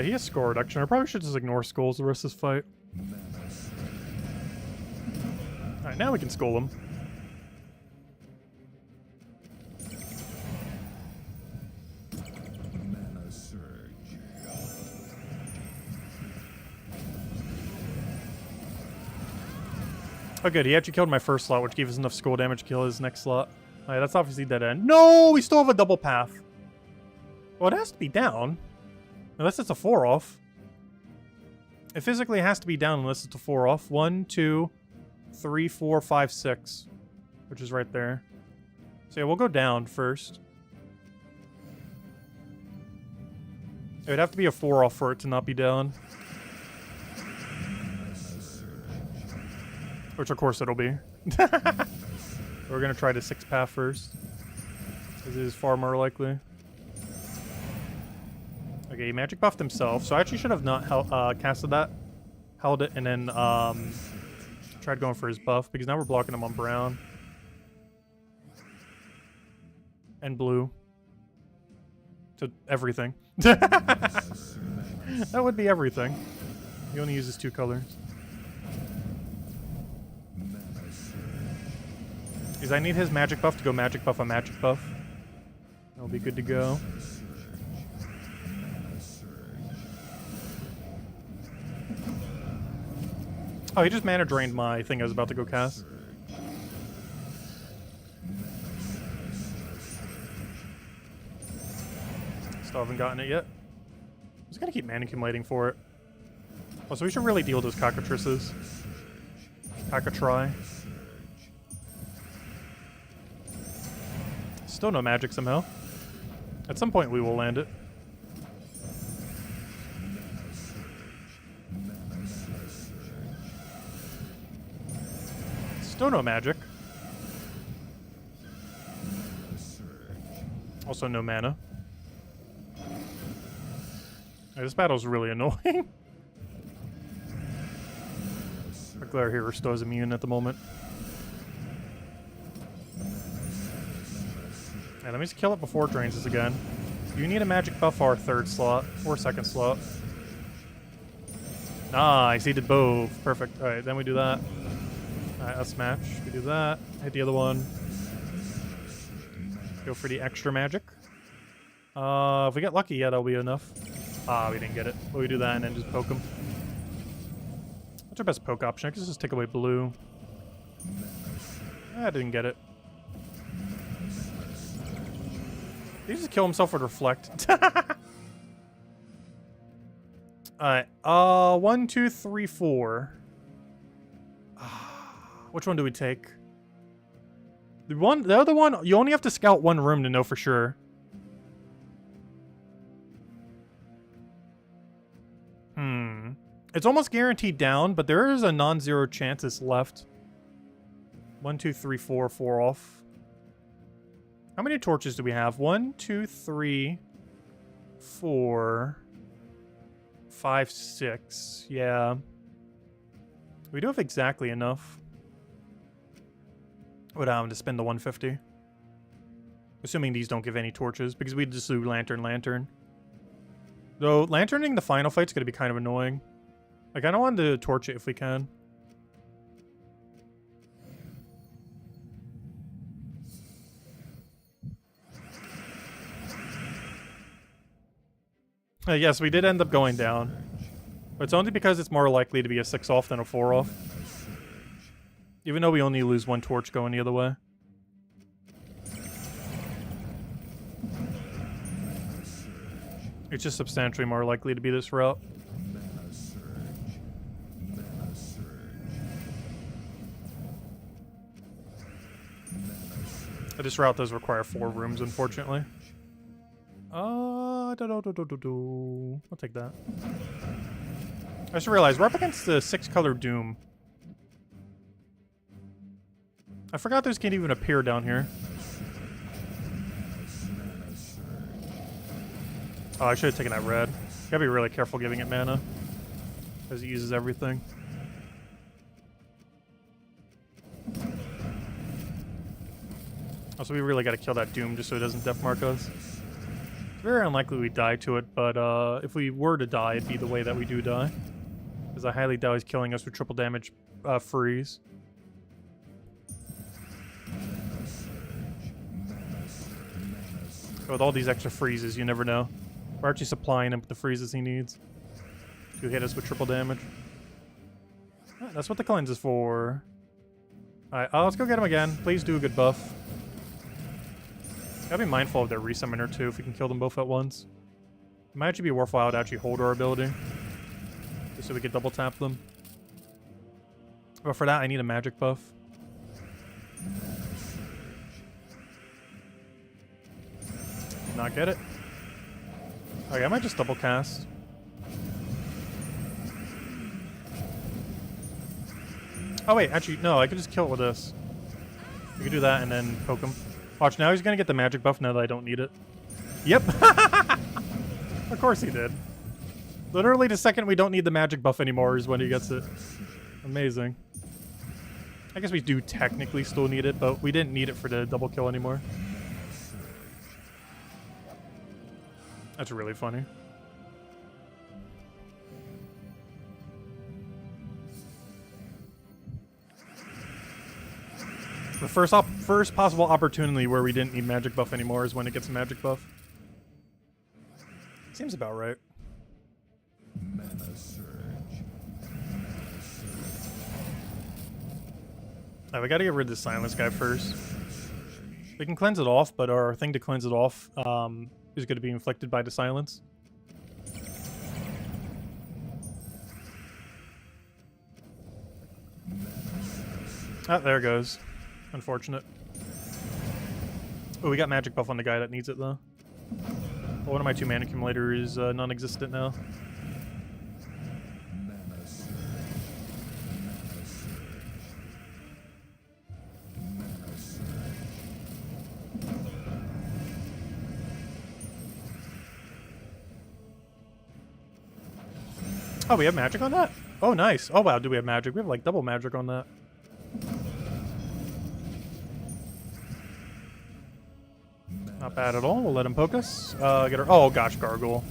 [SPEAKER 1] He has score reduction. I probably should just ignore skulls the rest of this fight. Alright, now we can skull him. Oh good, he actually killed my first slot, which gave us enough skull damage to kill his next slot. Alright, that's obviously dead end. No! We still have a double path. Well, it has to be down. Unless it's a 4 off. It physically has to be down unless it's a 4 off. 1, 2, 3, 4, 5, 6. Which is right there. So yeah, we'll go down first. It would have to be a 4 off for it to not be down. Which of course it'll be. We're gonna try the 6 path first. Because it is far more likely. Okay, he magic buffed himself, so I actually should have not casted that. Held it and then tried going for his buff, because now we're blocking him on brown. And blue. To everything. That would be everything. He only uses 2 colors. Because I need his magic buff to go magic buff on magic buff. That'll be good to go. Oh, he just mana drained my thing I was about to go cast. Still haven't gotten it yet. Just gotta keep mana accumulating for it. Oh, so we should really deal with those cockatrices. Cockatry. Still no magic somehow. At some point we will land it. Still no magic. Also no mana. This battle's really annoying. Our Glare Hero still is immune at the moment. Yeah, let me just kill it before it drains us again. You need a magic buff for our 3rd slot or 2nd slot. Nice, he did both. Perfect. Alright, then we do that. Alright, let's match. We do that. Hit the other one. Go for the extra magic. If we get lucky, yeah, that'll be enough. Ah, we didn't get it. But we do that and then just poke him. What's our best poke option? I guess just take away blue. I didn't get it. Did he just kill himself with reflect? Alright. 1, 2, 3, 4. Which one do we take? The other one, you only have to scout one room to know for sure. It's almost guaranteed down, but there is a non-zero chance it's left. 1, 2, 3, 4, 4 off. How many torches do we have? 1, 2, 3, 4, 5, 6. Yeah. We do have exactly enough. Without to spend the 150. Assuming these don't give any torches, because we just do lantern. Though, lanterning the final fight's gonna be kind of annoying. Like, I don't want to torch it if we can. Yes, we did end up going down. But it's only because it's more likely to be a 6 off than a 4 off. Even though we only lose 1 torch going the other way. It's just substantially more likely to be this route. But this route does require 4 rooms, unfortunately. I'll take that. I just realized we're up against the 6-color Doom. I forgot those can't even appear down here. Oh, I should have taken that red. Gotta be really careful giving it mana. Because it uses everything. Also, we really gotta kill that Doom just so it doesn't death mark us. It's very unlikely we die to it, but if we were to die, it'd be the way that we do die. Because I highly doubt he's killing us with triple damage freeze. With all these extra freezes, you never know. We're actually supplying him with the freezes he needs to hit us with triple damage. Right, that's what the cleanse is for. Alright, let's go get him again. Please do a good buff. Gotta be mindful of their resummoner too, if we can kill them both at once. It might actually be worthwhile to actually hold our ability. Just so we can double tap them. But for that, I need a magic buff. Did not get it. Okay, I might just double cast. Oh wait, actually, no, I could just kill it with this. We could do that and then poke him. Watch, now he's gonna get the magic buff now that I don't need it. Yep. Of course he did. Literally the second we don't need the magic buff anymore is when he gets it. Amazing. I guess we do technically still need it, but we didn't need it for the double kill anymore. That's really funny. The first possible opportunity where we didn't need magic buff anymore is when it gets a magic buff. Seems about right.
[SPEAKER 2] Mana surge.
[SPEAKER 1] Alright, we gotta get rid of the silence guy first. We can cleanse it off, but our thing to cleanse it off is going to be inflicted by the silence. Ah, there it goes. Unfortunate. Oh, we got magic buff on the guy that needs it, though. Well, one of my 2 mana accumulator is non-existent now.
[SPEAKER 2] Mana surge. Mana surge.
[SPEAKER 1] Oh, we have magic on that? Oh, nice. Oh, wow, do we have magic? We have, like, double magic on that. Not bad at all. We'll let him poke us. Get her. Oh, gosh, Gargle.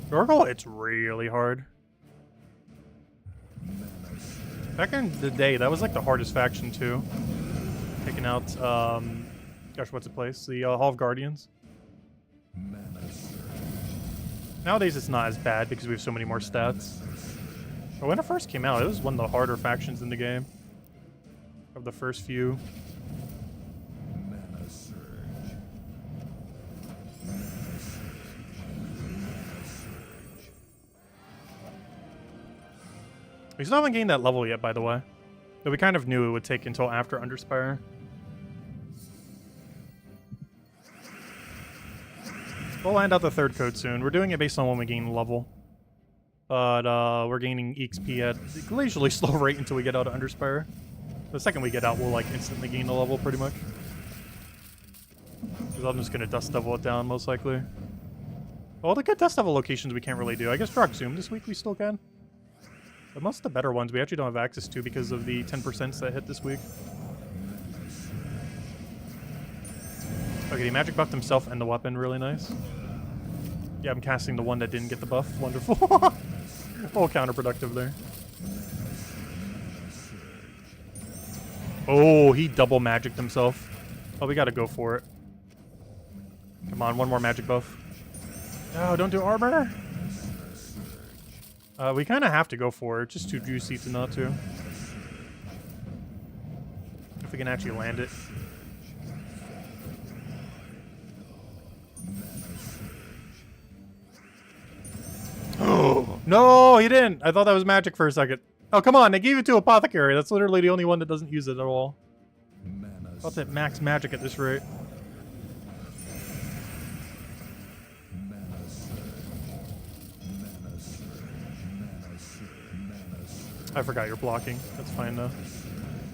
[SPEAKER 1] Gargle, it's really hard. Back in the day, that was, like, the hardest faction, too. Taking out, gosh, what's the place? The Hall of Guardians. Nowadays, it's not as bad because we have so many more stats. But when it first came out, it was one of the harder factions in the game. Of the first few.
[SPEAKER 2] Mana surge.
[SPEAKER 1] We still haven't gained that level yet, by the way. But we kind of knew it would take until after Underspire. We'll land out the 3rd code soon. We're doing it based on when we gain level. But we're gaining EXP at a glacially slow rate until we get out of Underspire. The second we get out, we'll like instantly gain a level pretty much. Because I'm just going to Dust Devil it down most likely. All the good Dust Devil locations we can't really do. I guess Drog Zoom this week we still can. But most of the better ones we actually don't have access to because of the 10% that hit this week. Okay, he magic buffed himself and the weapon, really nice. Yeah, I'm casting the one that didn't get the buff. Wonderful. All counterproductive there. Oh, he double magicked himself. Oh, we gotta go for it. Come on, one more magic buff. No, don't do armor. We kind of have to go for it. Just too juicy to not to. If we can actually land it. Oh, no, he didn't. I thought that was magic for a second. Oh, come on. They gave it to Apothecary. That's literally the only one that doesn't use it at all. I'll take max magic at this rate. I forgot you're blocking. That's fine though.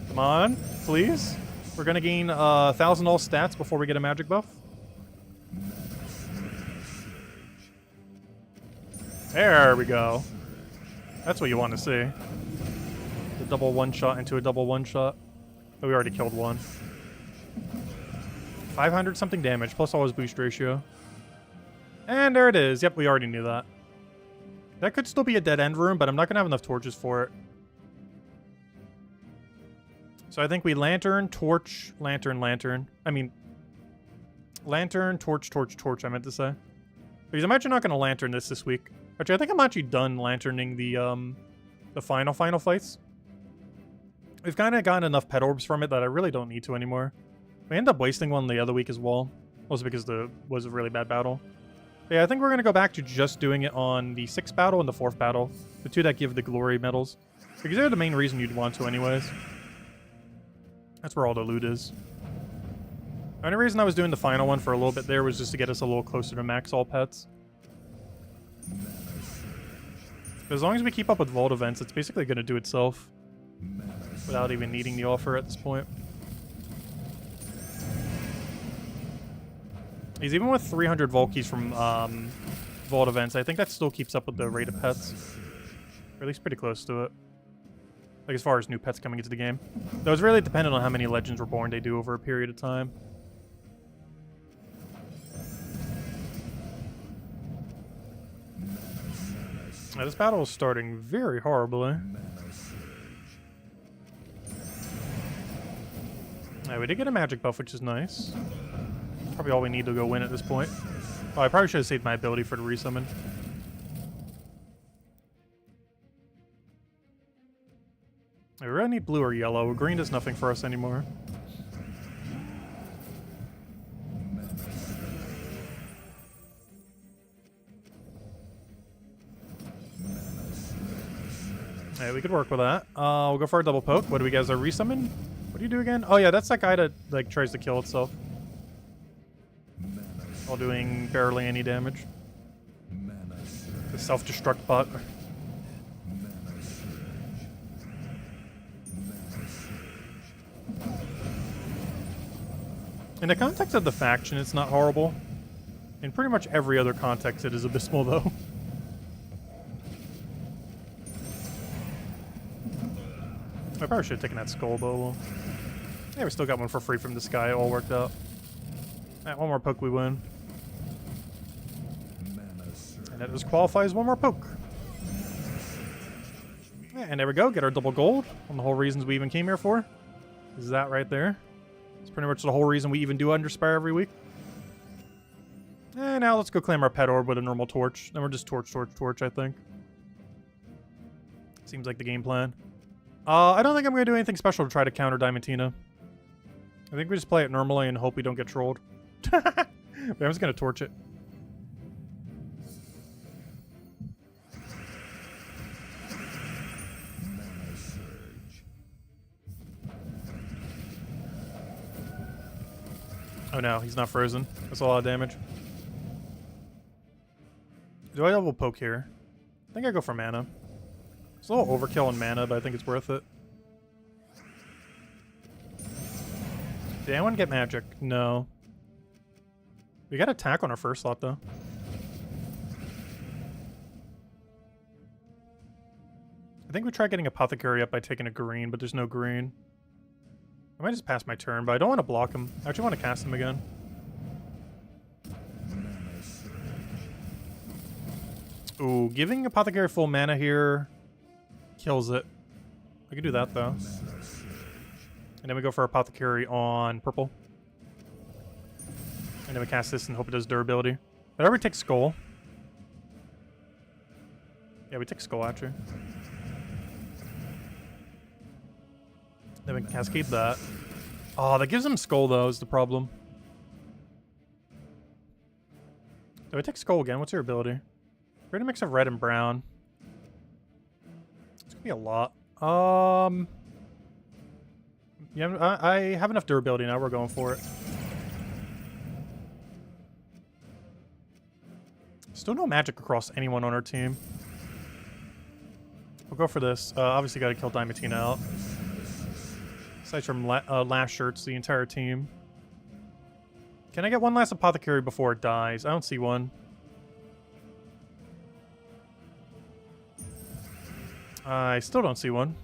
[SPEAKER 1] Come on, please. We're gonna gain 1,000 all stats before we get a magic buff. There we go. That's what you want to see. The double one-shot into a double one-shot. Oh, we already killed one. 500 something damage, plus all his boost ratio. And there it is. Yep, we already knew that. That could still be a dead end room, but I'm not going to have enough torches for it. So I think we lantern, torch, lantern, lantern. I mean, lantern, torch, torch, torch, I meant to say. Because I'm actually not going to lantern this week. Actually, I think I'm actually done lanterning the final fights. We've kind of gotten enough pet orbs from it that I really don't need to anymore. We ended up wasting one the other week as well. Also because it was a really bad battle. Yeah, I think we're going to go back to just doing it on the 6th battle and the 4th battle. The two that give the glory medals. Because they're the main reason you'd want to anyways. That's where all the loot is. The only reason I was doing the final one for a little bit there was just to get us a little closer to max all pets. But as long as we keep up with vault events, it's basically going to do itself. Without even needing the offer at this point. He's even with 300 vault keys from vault events. I think that still keeps up with the rate of pets. Or at least pretty close to it. Like as far as new pets coming into the game. Though it's really dependent on how many Legends Reborn they do over a period of time. Now, this battle is starting very horribly. Yeah, we did get a magic buff, which is nice. Probably all we need to go win at this point. Oh, I probably should have saved my ability for the resummon. We really need blue or yellow. Green does nothing for us anymore. Hey, we could work with that. We'll go for a double poke. What do we guys are resummon? What do you do again? Oh yeah, that's that guy that like tries to kill itself. While doing barely any damage. The self-destruct bot. In the context of the faction, it's not horrible. In pretty much every other context, it is abysmal though. I probably should have taken that skull bow. Yeah, we still got one for free from this guy. It all worked out. Alright, one more poke, we win. And that just qualifies one more poke. Yeah, and there we go. Get our double gold. One of the whole reasons we even came here for. Is that right there. It's pretty much the whole reason we even do Underspire every week. And now let's go claim our pet orb with a normal torch. Then we're just torch, I think. Seems like the game plan. I don't think I'm going to do anything special to try to counter Diamantina. I think we just play it normally and hope we don't get trolled. But I'm just going to torch it. Oh no, he's not frozen. That's a lot of damage. Do I double poke here? I think I go for mana. It's a little overkill on mana, but I think it's worth it. Did anyone get magic? No. We got attack on our first slot, though. I think we tried getting Apothecary up by taking a green, but there's no green. I might just pass my turn, but I don't want to block him. I actually want to cast him again. Ooh, giving Apothecary full mana here kills it. I can do that, though. And then we go for Apothecary on purple. And then we cast this and hope it does durability. But I already take Skull. Yeah, we take Skull, actually. Then we can cascade that. Oh, that gives him Skull, though, is the problem. Do I take Skull again? What's your ability? We're gonna mix of red and brown. It's gonna be a lot. Yeah, I have enough durability now. We're going for it. Still no magic across anyone on our team. We'll go for this. Obviously got to kill Diamantina out. Aside from last shirts, the entire team. Can I get one last Apothecary before it dies? I don't see one. I still don't see one.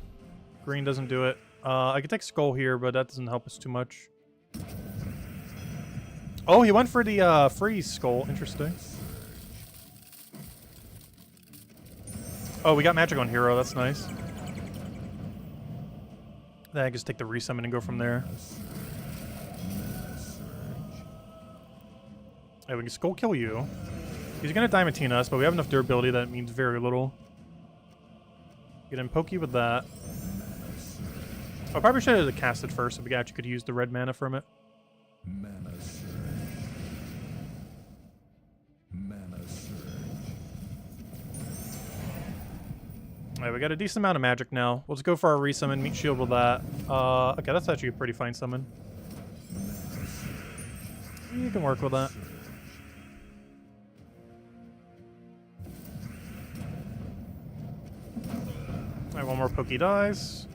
[SPEAKER 1] Green doesn't do it. I could take Skull here, but that doesn't help us too much. Oh, he went for the freeze Skull. Interesting. Oh, we got magic on hero. That's nice. Then I can just take the resummon and go from there. Hey, we can Skull kill you. He's gonna Diamantina us, but we have enough durability that it means very little. Get him pokey with that. I probably should have cast it first so we actually could use the red mana from it. Alright, we got a decent amount of magic now. Let's go for our resummon, meat shield with that. Okay, that's actually a pretty fine summon. You can work with that. Alright, one more Pokey dies.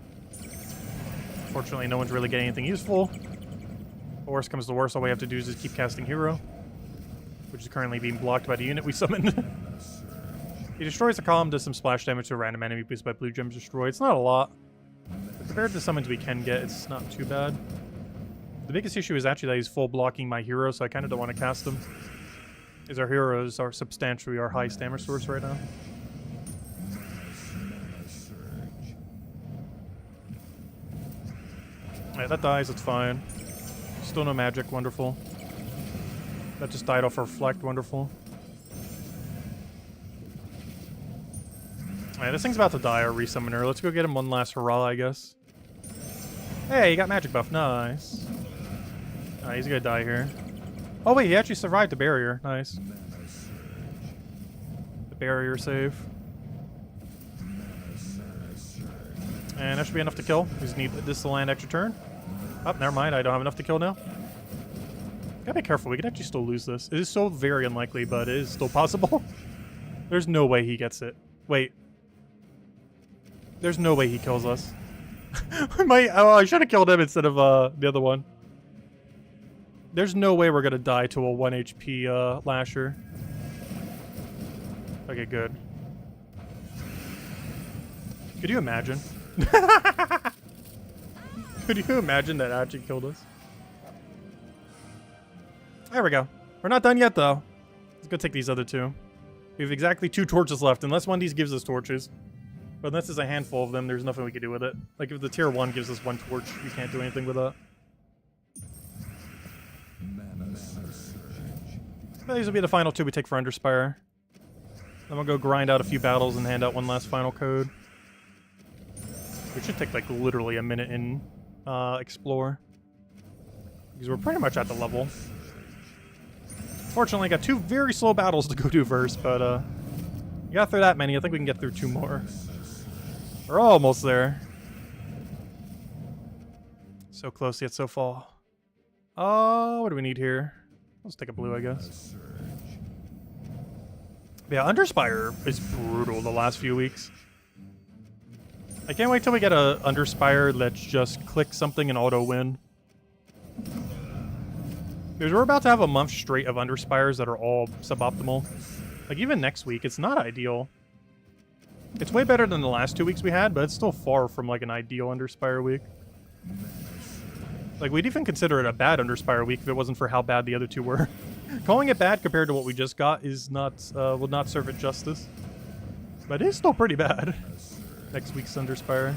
[SPEAKER 1] Fortunately, no one's really getting anything useful. The worst comes to worst, all we have to do is just keep casting Hero, which is currently being blocked by the unit we summoned. He destroys a column, does some splash damage to a random enemy boosted by blue gems destroyed. It's not a lot. But compared to the summons we can get, it's not too bad. The biggest issue is actually that he's full blocking my hero, so I kind of don't want to cast him. Because our heroes are substantially our highest damage source right now. Alright, that dies, it's fine. Still no magic, wonderful. That just died off Reflect, wonderful. Alright, this thing's about to die, our resummoner. Let's go get him one last hurrah, I guess. Hey, he got magic buff, nice. Alright, he's gonna die here. Oh wait, he actually survived the barrier, nice. The barrier save. And that should be enough to kill. We just need this to land extra turn. Oh, never mind, I don't have enough to kill now. Gotta be careful, we could actually still lose this. It is so very unlikely, but it is still possible. There's no way he gets it. Wait. There's no way he kills us. I should have killed him instead of the other one. There's no way we're gonna die to a 1 HP Lasher. Okay, good. Could you imagine? Could you imagine that actually killed us? There we go. We're not done yet, though. Let's go take these other two. We have exactly 2 torches left, unless one of these gives us torches. But unless there's a handful of them, there's nothing we can do with it. Like, if the tier 1 gives us 1 torch, we can't do anything with that. But these will be the final 2 we take for Underspire. Then we'll go grind out a few battles and hand out one last final code. We should take, like, literally a minute in Explore. Because we're pretty much at the level. Fortunately, I got 2 very slow battles to go do first, but you got through that many. I think we can get through 2 more. We're almost there. So close yet so far. What do we need here? Let's take a blue, I guess. Yeah, Underspire is brutal the last few weeks. I can't wait till we get a Underspire that's just click something and auto win. Because we're about to have a month straight of Underspires that are all suboptimal. Like, even next week, it's not ideal. It's way better than the last 2 weeks we had, but it's still far from, like, an ideal Underspire week. Like, we'd even consider it a bad Underspire week if it wasn't for how bad the other 2 were. Calling it bad compared to what we just got is not, will not serve it justice. But it is still pretty bad. Next week's Underspire.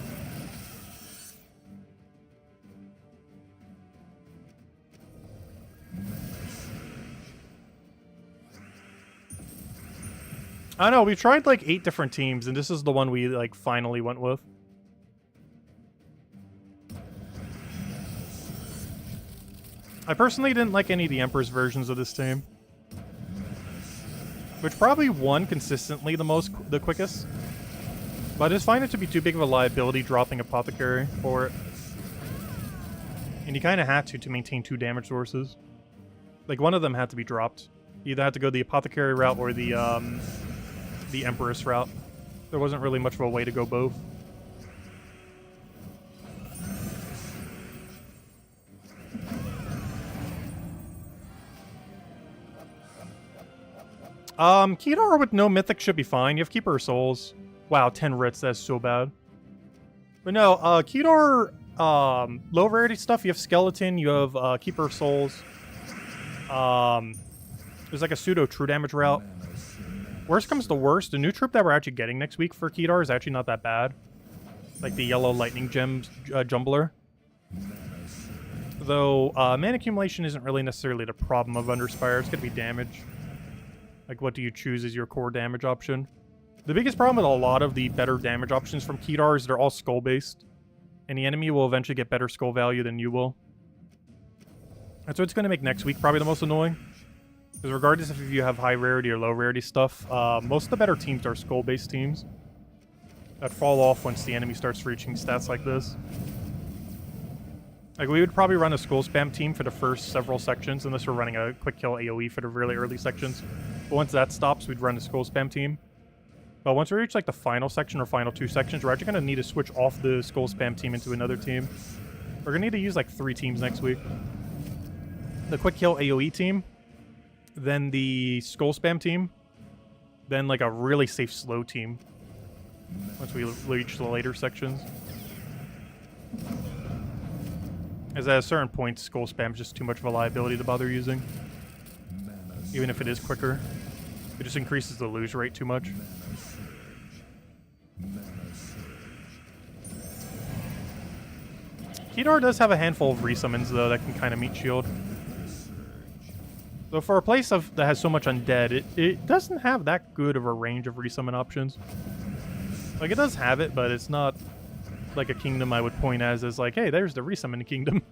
[SPEAKER 1] I know, we've tried like 8 different teams, and this is the one we like finally went with. I personally didn't like any of the Emperor's versions of this team. Which probably won consistently the quickest. But I just find it to be too big of a liability dropping Apothecary for it. And you kind of had to maintain 2 damage sources. Like, one of them had to be dropped. You either had to go the Apothecary route or the Empress route. There wasn't really much of a way to go both. Kedar with no Mythic should be fine. You have Keeper of Souls. Wow, 10 Writs, that's so bad. But no, Kedar, low rarity stuff, you have Skeleton, you have Keeper of Souls. There's like a pseudo true damage route. Worst comes to worst, the new troop that we're actually getting next week for Kedar is actually not that bad. Like the yellow lightning gems jumbler. Though, mana accumulation isn't really necessarily the problem of Underspire. It's gonna be damage. Like, what do you choose as your core damage option? The biggest problem with a lot of the better damage options from Kedar is they're all skull-based. And the enemy will eventually get better skull value than you will. That's what's going to make next week probably the most annoying. Because regardless if you have high rarity or low rarity stuff, most of the better teams are skull-based teams. that fall off once the enemy starts reaching stats like this. Like, we would probably run a skull spam team for the first several sections, unless we're running a quick kill AoE for the really early sections. But once that stops, we'd run a skull spam team. But once we reach, like, the final section or final 2 sections, we're actually going to need to switch off the skull spam team into another team. We're going to need to use, like, 3 teams next week. The quick kill AoE team, then the skull spam team, then, like, a really safe slow team once we reach the later sections. As at a certain point, skull spam is just too much of a liability to bother using. Even if it is quicker. It just increases the lose rate too much. Kedar does have a handful of resummons, though, that can kind of meet shield. So for a place that has so much undead, it doesn't have that good of a range of resummon options. Like, it does have it, but it's not like a kingdom I would point as like, hey, there's the resummon kingdom.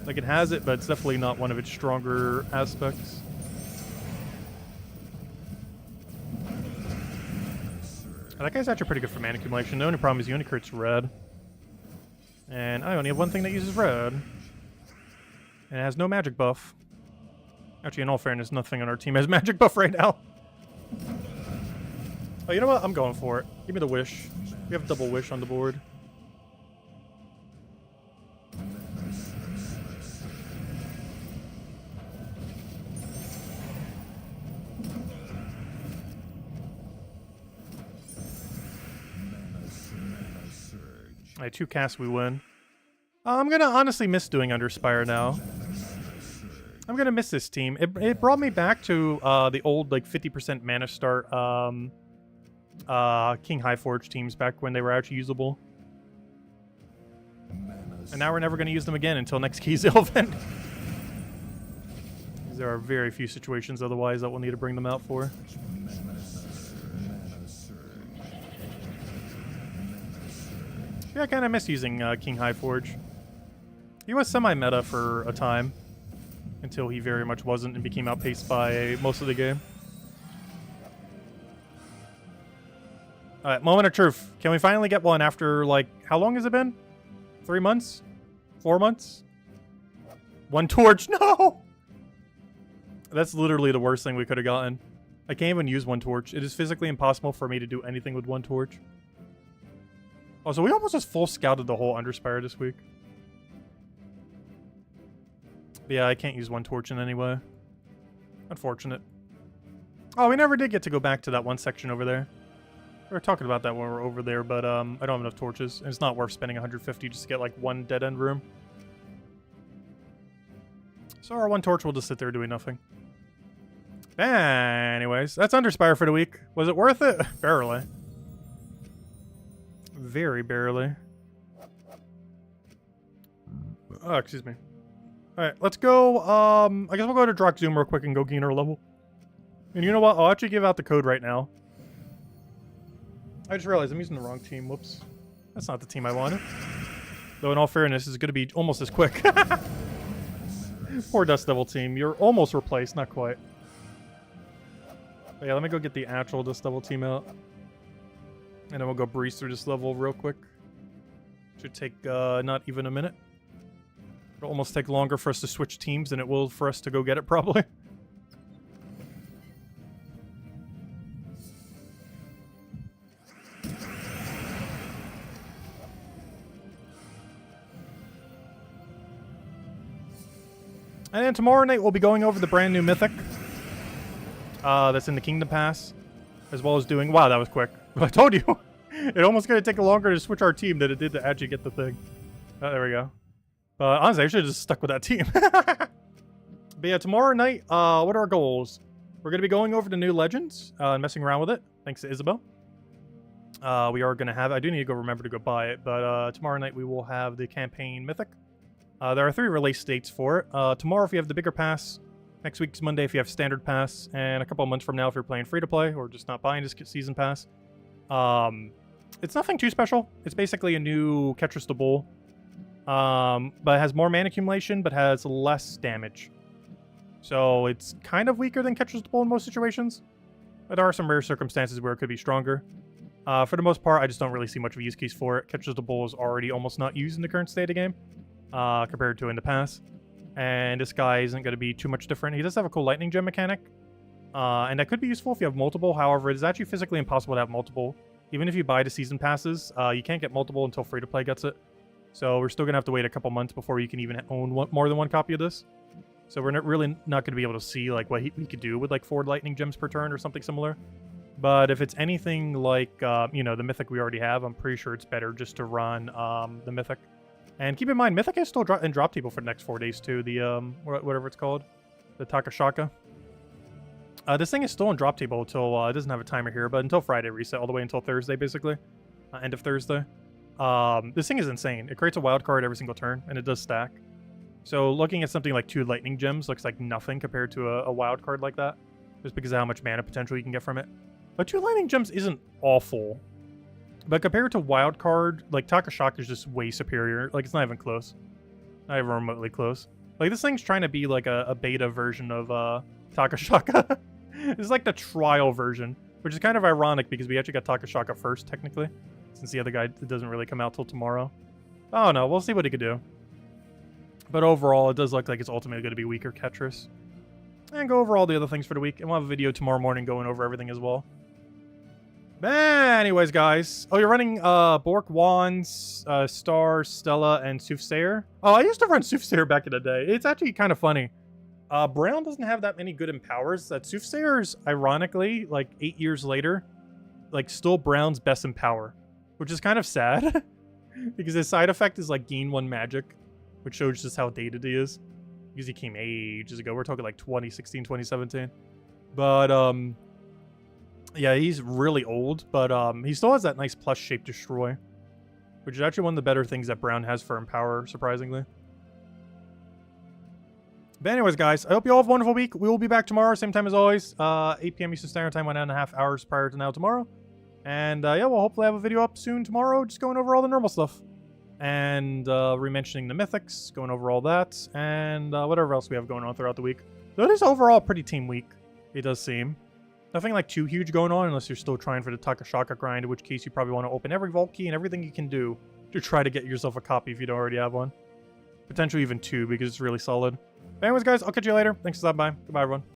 [SPEAKER 1] Like, it has it, but it's definitely not one of its stronger aspects. That guy's actually pretty good for mana accumulation. The only problem is he only crits red. And I only have one thing that uses red. And it has no magic buff. Actually, in all fairness, nothing on our team has magic buff right now. Oh, you know what? I'm going for it. Give me the wish. We have double wish on the board. Alright, 2 casts, we win. I'm gonna honestly miss doing Underspire now. I'm gonna miss this team. It brought me back to the old, like, 50% mana start King Highforge teams back when they were actually usable. And now we're never gonna use them again until next Keyzil event. There are very few situations otherwise that we'll need to bring them out for. Yeah, I kind of miss using King Highforge. He was semi-meta for a time, until he very much wasn't and became outpaced by most of the game. Alright, moment of truth. Can we finally get one after, like, how long has it been? 3 months? 4 months? 1 torch? No! That's literally the worst thing we could have gotten. I can't even use 1 torch. It is physically impossible for me to do anything with 1 torch. Oh, so we almost just full scouted the whole Underspire this week. But yeah, I can't use 1 torch in any way. Unfortunate. Oh, we never did get to go back to that one section over there. We were talking about that when we were over there, but I don't have enough torches. And it's not worth spending 150 just to get, like, 1 dead-end room. So our 1 torch will just sit there doing nothing. Anyways, that's Underspire for the week. Was it worth it? Barely. Very barely. Oh, excuse me. Alright, let's go. I guess we'll go to Droxzoom real quick and go gain our level. And you know what? I'll actually give out the code right now. I just realized I'm using the wrong team. Whoops. That's not the team I wanted. Though in all fairness, it's going to be almost as quick. Poor Dust Devil team. You're almost replaced, not quite. But yeah, let me go get the actual Dust Devil team out. And then we'll go breeze through this level real quick. Should take not even a minute. It'll almost take longer for us to switch teams than it will for us to go get it, probably. And then tomorrow night we'll be going over the brand new Mythic. That's in the Kingdom Pass. As well as doing... Wow, that was quick. I told you! It almost gonna take longer to switch our team than it did to actually get the thing. Oh, there we go. But honestly, I should have just stuck with that team. But yeah, tomorrow night, what are our goals? We're gonna be going over the new Legends, and messing around with it, thanks to Isabel. We are gonna have... I do need to go remember to go buy it, but tomorrow night we will have the campaign Mythic. There are 3 release dates for it. Tomorrow if you have the bigger pass, next week's Monday if you have standard pass, and a couple of months from now if you're playing free-to-play or just not buying this season pass. It's nothing too special. It's basically a new Ketris the Bull. But it has more mana accumulation, but has less damage. So it's kind of weaker than Ketris the Bull in most situations. But there are some rare circumstances where it could be stronger. For the most part, I just don't really see much of a use case for it. Catches the Bull is already almost not used in the current state of game, compared to in the past. And this guy isn't going to be too much different. He does have a cool lightning gem mechanic, and that could be useful if you have multiple. However, it is actually physically impossible to have multiple. Even if you buy the season passes, you can't get multiple until free-to-play gets it. So we're still going to have to wait a couple months before you can even own more than one copy of this. So we're really not going to be able to see like what we could do with like 4 lightning gems per turn or something similar. But if it's anything like, you know, the Mythic we already have, I'm pretty sure it's better just to run the Mythic. And keep in mind, Mythic is still in drop table for the next 4 days too. The, whatever it's called. The Takashaka. This thing is still in drop table until, it doesn't have a timer here, but until Friday reset, all the way until Thursday, basically. End of Thursday. This thing is insane. It creates a wild card every single turn, and it does stack. So looking at something like 2 lightning gems looks like nothing compared to a wild card like that. Just because of how much mana potential you can get from it. But 2 lightning gems isn't awful. But compared to wild card, like Takashaka is just way superior. Like, it's not even close. Not even remotely close. Like, this thing's trying to be like a beta version of Takashaka. It's like the trial version, which is kind of ironic because we actually got Takashaka first, technically. Since the other guy doesn't really come out till tomorrow. I don't know. We'll see what he could do. But overall, it does look like it's ultimately going to be weaker Ketris. And go over all the other things for the week. And we'll have a video tomorrow morning going over everything as well. But anyways, guys. Oh, you're running Bork, Wands, Star, Stella, and Soothsayer? Oh, I used to run Soothsayer back in the day. It's actually kind of funny. Brown doesn't have that many good empowers. That Soothsayer's, ironically, like 8 years later, like still Brown's best empower. Which is kind of sad. Because his side effect is like gain 1 magic. Which shows just how dated he is. Because he came ages ago. We're talking like 2016, 2017. But, yeah, he's really old. But, he still has that nice plus shape destroy. Which is actually one of the better things that Brown has for empower, surprisingly. But anyways, guys, I hope you all have a wonderful week. We will be back tomorrow, same time as always. 8 p.m. Eastern Standard Time, 1.5 hours prior to now tomorrow. And, yeah, we'll hopefully have a video up soon tomorrow, just going over all the normal stuff. And re-mentioning the Mythics, going over all that, and whatever else we have going on throughout the week. So it is overall a pretty team week, it does seem. Nothing like too huge going on unless you're still trying for the Takashaka grind, in which case you probably want to open every vault key and everything you can do to try to get yourself a copy if you don't already have one. Potentially even 2 because it's really solid. But anyways, guys, I'll catch you later. Thanks for stopping by. Goodbye, everyone.